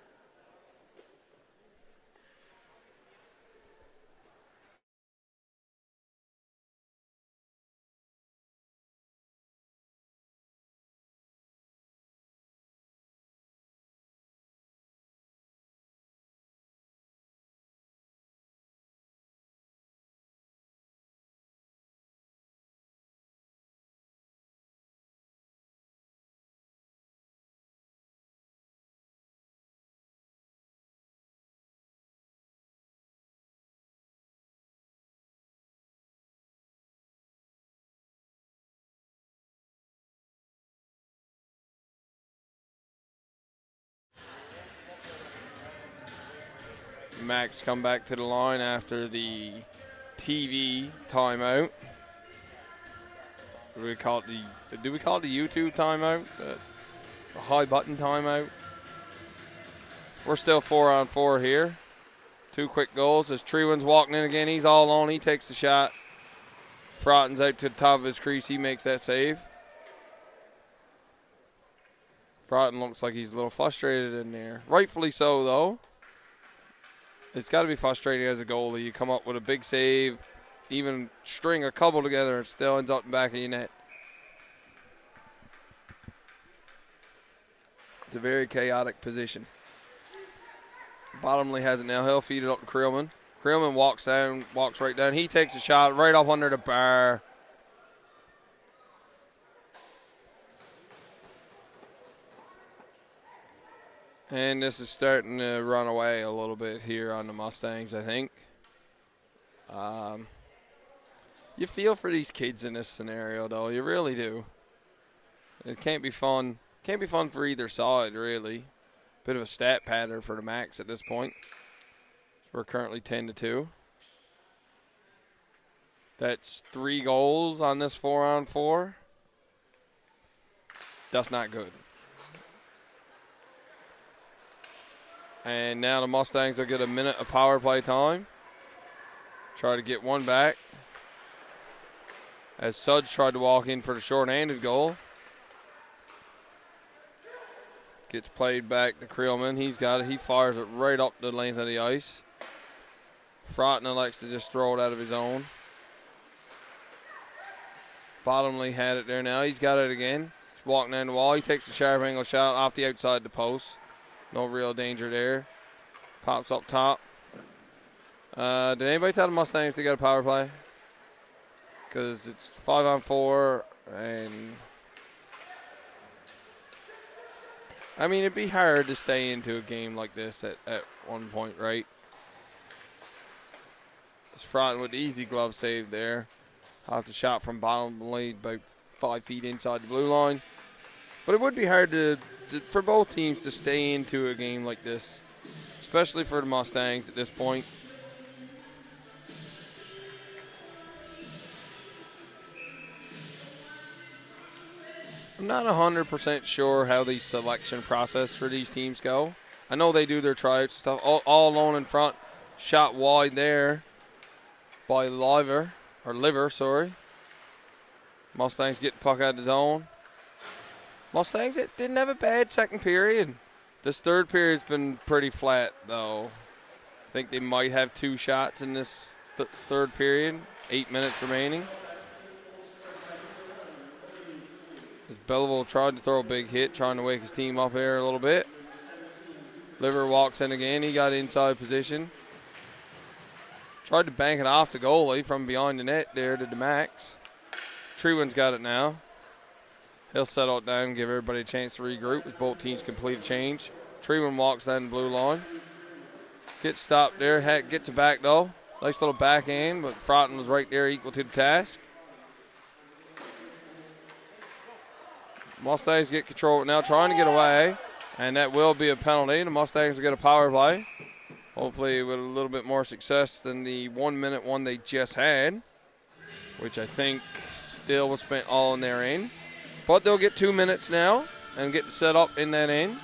Max come back to the line after the TV timeout. Do we call it the U2 timeout? The high button timeout. We're still 4-on-4 here. 2 quick goals as Treeman's walking in again. He's all alone. He takes the shot. Froughton's out to the top of his crease. He makes that save. Froughton looks like he's a little frustrated in there. Rightfully so, though. It's got to be frustrating as a goalie. You come up with a big save, even string a couple together, and still ends up in the back of your net. It's a very chaotic position. Bottomley has it now. He'll feed it up to Creelman. Creelman walks right down. He takes a shot right up under the bar. And this is starting to run away a little bit here on the Mustangs, I think. You feel for these kids in this scenario, though. You really do. It can't be fun. Can't be fun for either side, really. Bit of a stat pattern for the Macs at this point. We're currently 10-2. That's 3 goals on this 4-on-4. That's not good. And now the Mustangs will get a minute of power play time. Try to get one back. As Suds tried to walk in for the short-handed goal. Gets played back to Creelman. He's got it. He fires it right up the length of the ice. Frotton likes to just throw it out of his own. Bottomley had it there now. He's got it again. He's walking down the wall. He takes a sharp angle shot off the outside the post. No real danger there. Pops up top. Did anybody tell the Mustangs to get a power play? Because it's 5-on-4, and I mean, it'd be hard to stay into a game like this at one point, right? It's Frotton with the easy glove save there. Off the shot from Bottomley, about 5 feet inside the blue line. But it would be hard for both teams to stay into a game like this, especially for the Mustangs at this point. I'm not 100% sure how the selection process for these teams go. I know they do their tryouts and stuff. All alone in front, shot wide there by Liver. Mustangs get the puck out of the zone. Mustangs didn't have a bad second period. This third period's been pretty flat, though. I think they might have 2 shots in this third period. 8 minutes remaining. As Belleville tried to throw a big hit, trying to wake his team up here a little bit. Liver walks in again. He got inside position. Tried to bank it off the goalie from behind the net there to the max. Treewin's got it now. He'll settle it down and give everybody a chance to regroup as both teams complete a change. Treewin walks down the blue line. Gets stopped there. Heck gets it back, though. Nice little backhand, but Frotton was right there equal to the task. Mustangs get control now, trying to get away, and that will be a penalty. The Mustangs will get a power play. Hopefully with a little bit more success than the 1-minute one they just had, which I think still was spent all in their end. But they'll get 2 minutes now and get set up in that end.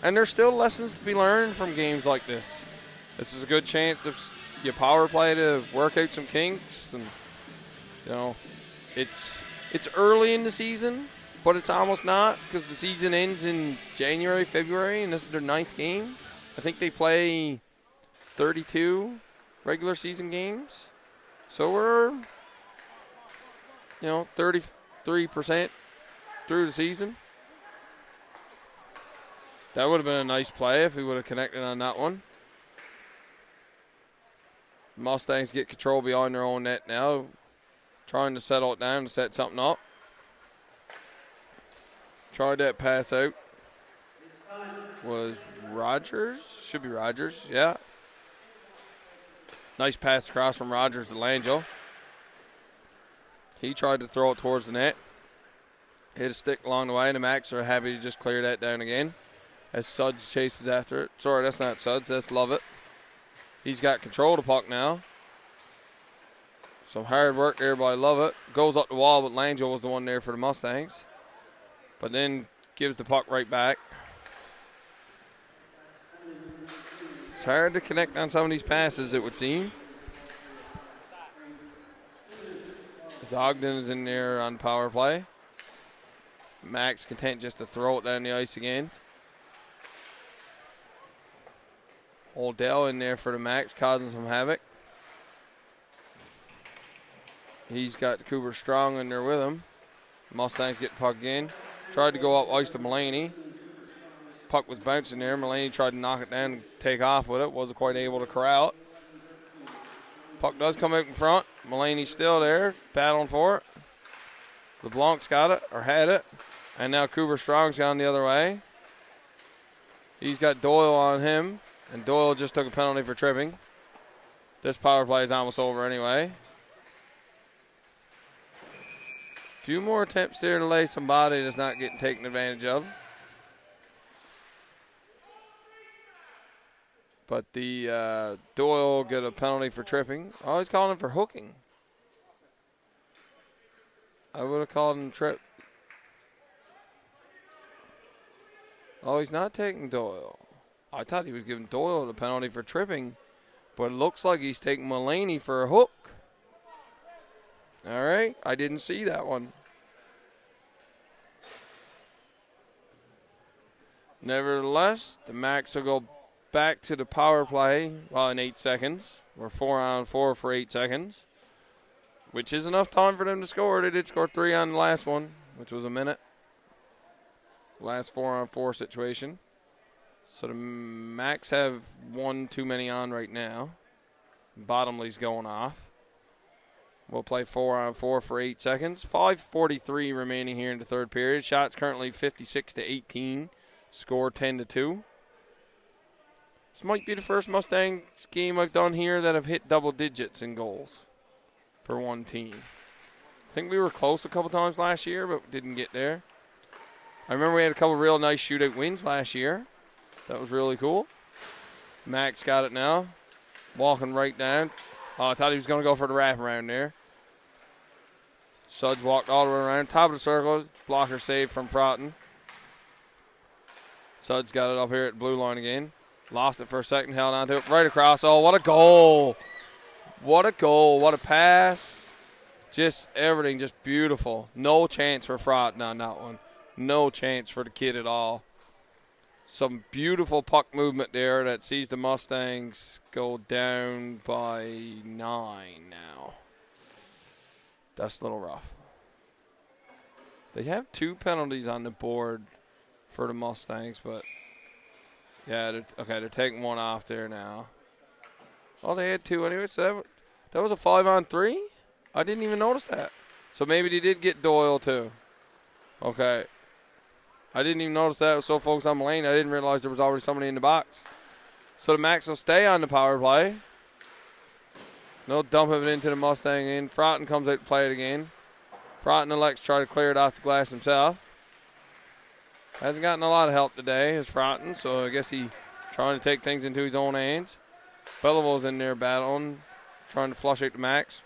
And there's still lessons to be learned from games like this. This is a good chance of your power play to work out some kinks. And, you know, it's early in the season, but it's almost not because the season ends in January, February, and this is their 9th game. I think they play 32 regular season games. So we're, 33% through the season. That would have been a nice play if we would have connected on that one. Mustangs get control behind their own net now, trying to settle it down to set something up. Tried that pass out. Was Rogers? Should be Rogers, yeah. Nice pass across from Rogers to Langell. He tried to throw it towards the net. Hit a stick along the way, and the Macs are happy to just clear that down again as Suds chases after it. Sorry, that's not Suds, that's Lovett. He's got control of the puck now. Some hard work there by Lovett. Goes up the wall, but Langell was the one there for the Mustangs. But then gives the puck right back. It's hard to connect on some of these passes, it would seem. As Ogden is in there on power play. Max content just to throw it down the ice again. Odell in there for the Max, causing some havoc. He's got Cooper Strong in there with him. Mustangs get the puck again. Tried to go up ice to Mulaney. Puck was bouncing there. Mulaney tried to knock it down and take off with it. Wasn't quite able to corral it. Puck does come out in front. Mulaney's still there, battling for it. LeBlanc's got it, or had it. And now Cooper Strong's gone the other way. He's got Doyle on him. And Doyle just took a penalty for tripping. This power play is almost over anyway. A few more attempts there to lay somebody that's not getting taken advantage of. But the Doyle get a penalty for tripping. Oh, he's calling him for hooking. I would have called him trip. Oh, he's not taking Doyle. I thought he was giving Doyle the penalty for tripping, but it looks like he's taking Mulaney for a hook. All right, I didn't see that one. Nevertheless, the Max will go back to the power play in 8 seconds. We're 4-on-4 for 8 seconds, which is enough time for them to score. They did score 3 on the last one, which was a minute. Last 4-on-4 situation. So the Max have one too many on right now. Bottomley's going off. We'll play 4-on-4 for 8 seconds. 5:43 remaining here in the third period. Shots currently 56-18. Score 10-2. This might be the first Mustangs game I've done here that have hit double digits in goals for one team. I think we were close a couple times last year, but didn't get there. I remember we had a couple real nice shootout wins last year. That was really cool. Max got it now. Walking right down. Oh, I thought he was going to go for the wraparound there. Suds walked all the way around. Top of the circle. Blocker save from Froughton. Suds got it up here at the blue line again. Lost it for a second. Held on to it. Right across. Oh, what a goal. What a goal. What a pass. Just everything just beautiful. No chance for Froughton on that one. No chance for the kid at all. Some beautiful puck movement there that sees the Mustangs go down by 9 now. That's a little rough. They have 2 penalties on the board for the Mustangs, but yeah, they're taking one off there now. Oh, they had 2 anyway, so that was a 5-on-3? I didn't even notice that. So maybe they did get Doyle too. Okay. I didn't even notice that. I was so focused on the lane, I didn't realize there was already somebody in the box. So the Max will stay on the power play. They'll dump it into the Mustang in. Froughton comes out to play it again. Froughton elects to try to clear it off the glass himself. Hasn't gotten a lot of help today, is Froughton, so I guess he's trying to take things into his own hands. Belleville's in there battling, trying to flush out the Max.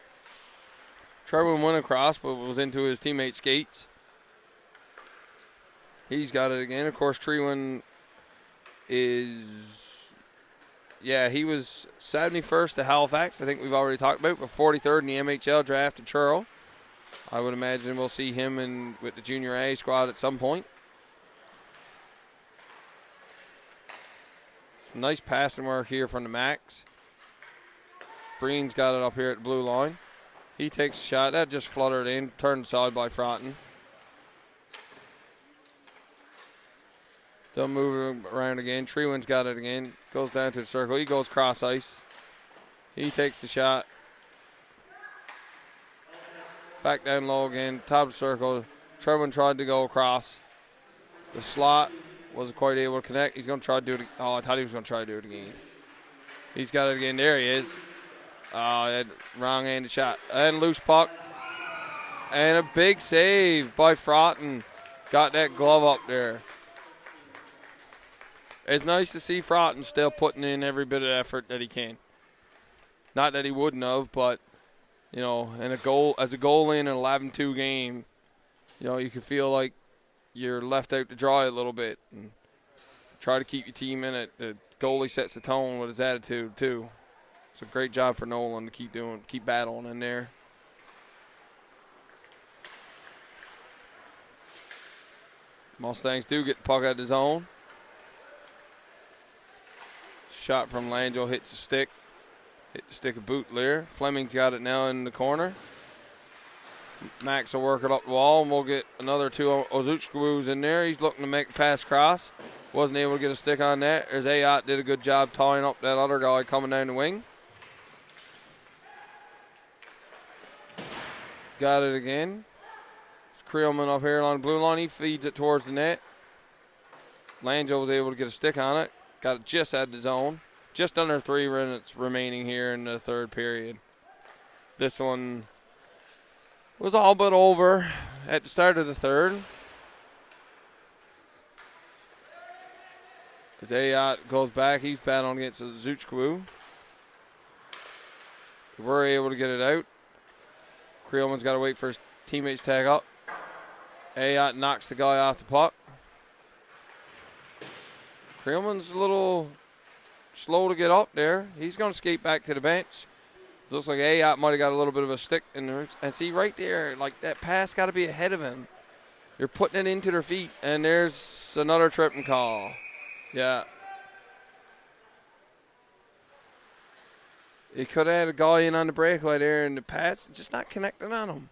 Trevor went across, but was into his teammate's skates. He's got it again. Of course, Trewen is, he was 71st to Halifax. I think we've already talked about, but 43rd in the MHL draft to Churl. I would imagine we'll see him with the Junior A squad at some point. Some nice passing work here from the Max. Breen's got it up here at the blue line. He takes a shot. That just fluttered in, turned aside by Froughton. They'll move around again. Trewen's got it again. Goes down to the circle. He goes cross ice. He takes the shot. Back down low again. Top of the circle. Trewen tried to go across. The slot wasn't quite able to connect. He's going to try to do it. Oh, I thought he was going to try to do it again. He's got it again. There he is. Wrong-handed shot. And loose puck. And a big save by Froughton. Got that glove up there. It's nice to see Froughton still putting in every bit of effort that he can. Not that he wouldn't have, but, in a goal in an 11-2 game, you can feel like you're left out to dry a little bit and try to keep your team in it. The goalie sets the tone with his attitude, too. It's a great job for Nolan to keep battling in there. Mustangs do get the puck out of the zone. Shot from Langell hits the stick. Hit the stick of Bootlear. Fleming's got it now in the corner. Max will work it up the wall, and we'll get another 2 Ozuchkawus in there. He's looking to make a pass cross. Wasn't able to get a stick on that. There's Ayot did a good job tying up that other guy coming down the wing. Got it again. It's Creelman up here on the blue line. He feeds it towards the net. Langell was able to get a stick on it. Got it just out of the zone. Just under 3 minutes remaining here in the third period. This one was all but over at the start of the third. As Ayot goes back, he's battling against Zuchkwu. We're able to get it out. Creelman's got to wait for his teammates to tag up. Ayot knocks the guy off the puck. Creelman's a little slow to get up there. He's going to skate back to the bench. Looks like Ayot might have got a little bit of a stick in there. And see right there, like that pass got to be ahead of him. You're putting it into their feet, and there's another tripping call. Yeah. He could have had a guy in on the breakaway there, and the pass just not connecting on him.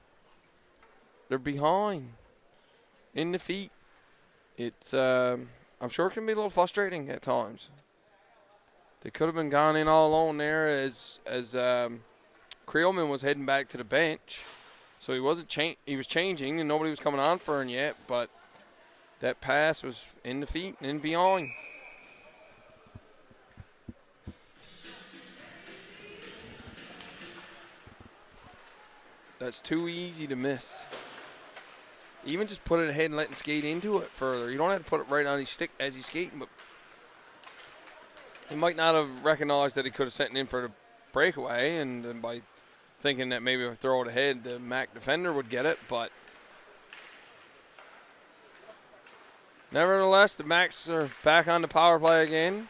They're behind in the feet. It's I'm sure it can be a little frustrating at times. They could have been gone in all alone there as Creelman was heading back to the bench, so he was changing and nobody was coming on for him yet. But that pass was in the feet and behind. That's too easy to miss. Even just put it ahead and let him skate into it further. You don't have to put it right on his stick as he's skating, but he might not have recognized that he could have sent it in for the breakaway, and by thinking that maybe if I throw it ahead, the MAC defender would get it, but nevertheless, the Macs are back on the power play again.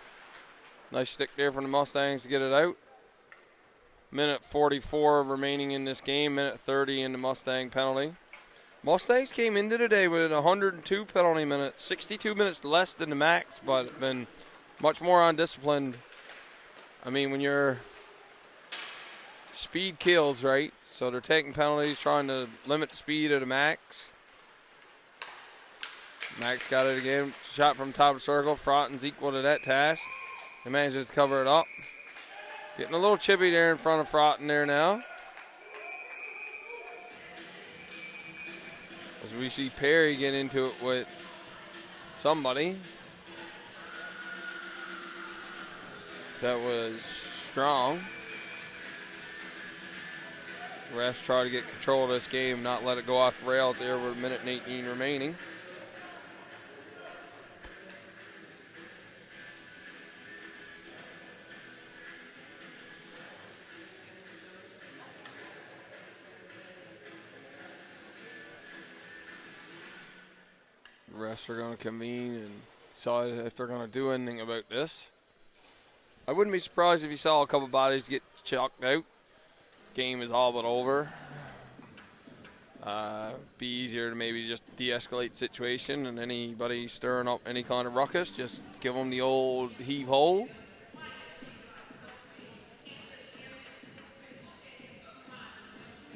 Nice stick there from the Mustangs to get it out. Minute 44 remaining in this game, minute 30 in the Mustang penalty. Mustangs came into the day with 102 penalty minutes, 62 minutes less than the Max, but been much more undisciplined. I mean, when your speed kills, right? So they're taking penalties, trying to limit the speed of the Max. Max got it again. Shot from top of the circle. Frotton's equal to that task. He manages to cover it up. Getting a little chippy there in front of Frotton there now. As we see Perry get into it with somebody. That was strong. Refs try to get control of this game, not let it go off the rails there with a minute and 18 remaining. The refs are going to convene and decide if they're going to do anything about this. I wouldn't be surprised if you saw a couple bodies get chalked out. Game is all but over. Be easier to maybe just de-escalate the situation, and anybody stirring up any kind of ruckus, just give them the old heave-ho.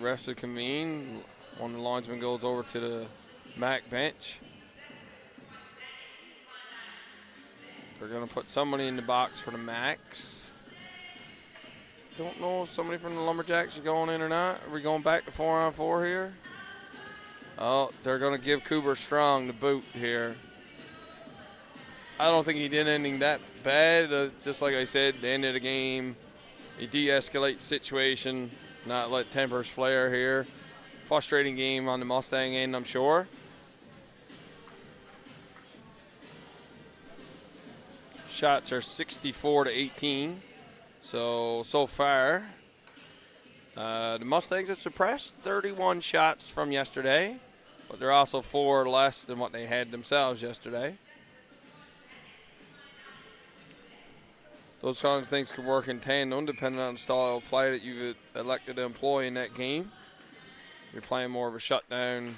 Refs will convene. One of the linesmen goes over to the MAC bench. They're going to put somebody in the box for the Max. Don't know if somebody from the Lumberjacks is going in or not. Are we going back to 4-on-4 here? Oh, they're going to give Cooper Strong the boot here. I don't think he did anything that bad. Just like I said, the end of the game, he de-escalate the situation, not let tempers flare here. Frustrating game on the Mustang end, I'm sure. Shots are 64-18. So far, the Mustangs have suppressed 31 shots from yesterday, but they're also 4 less than what they had themselves yesterday. Those kind of things could work in tandem depending on the style of play that you've elected to employ in that game. You're playing more of a shutdown,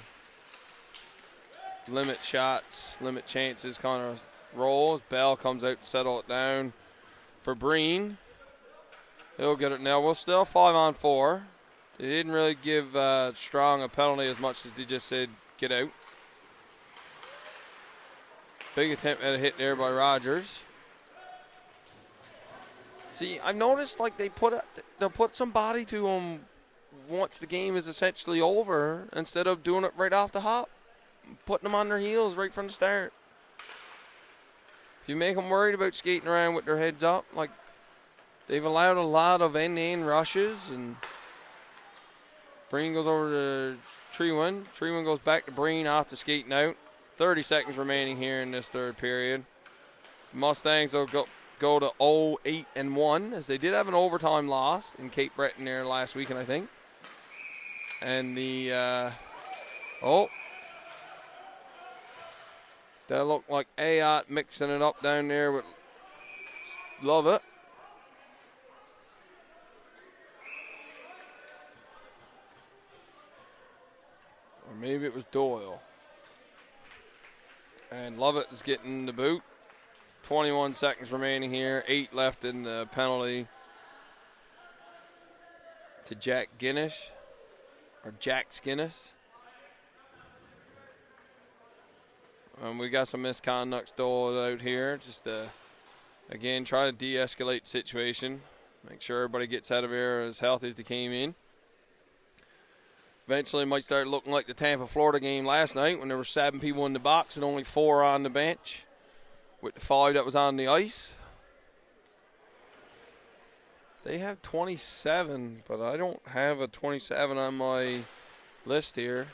limit shots, limit chances kind of role. As Bell comes out to settle it down for Breen. He'll get it now. We're still 5-on-4. They didn't really give Strong a penalty as much as they just said, get out. Big attempt at a hit there by Rogers. See, I've noticed like they'll put some body to him once the game is essentially over instead of doing it right off the hop, putting them on their heels right from the start. If you make them worried about skating around with their heads up, like they've allowed a lot of end-to-end rushes, and Breen goes over to Treewin. Treewin goes back to Breen after skating out. 30 seconds remaining here in this third period. The Mustangs will go to 0-8-1, as they did have an overtime loss in Cape Breton there last weekend, I think. And that looked like Ayotte mixing it up down there with Lovett. Or maybe it was Doyle. And Lovett is getting the boot. 21 seconds remaining here. 8 left in the penalty to Jack Guinness, or Jack Skinnis. We got some misconduct stole out here. Just again, try to de-escalate the situation. Make sure everybody gets out of here as healthy as they came in. Eventually, it might start looking like the Tampa, Florida game last night when there were 7 people in the box and only 4 on the bench, with the 5 that was on the ice. They have 27, but I don't have a 27 on my list here.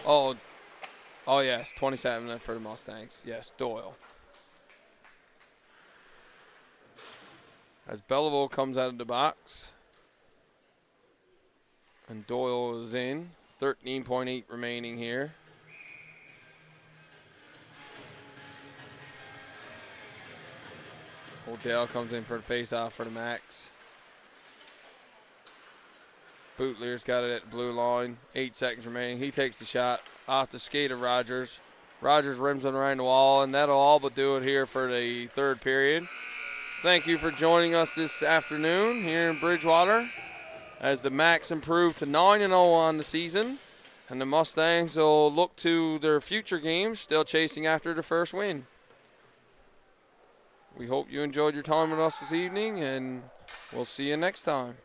Oh yes, 27 for the Mustangs. Yes, Doyle. As Belleville comes out of the box. And Doyle is in. 13.8 remaining here. Odell comes in for the face-off for the Max. Bootlear's got it at the blue line. 8 seconds remaining. He takes the shot off the skate of Rogers. Rogers rims it around the wall, and that'll all but do it here for the third period. Thank you for joining us this afternoon here in Bridgewater as the Max improve to 9-0 on the season, and the Mustangs will look to their future games, still chasing after the first win. We hope you enjoyed your time with us this evening, and we'll see you next time.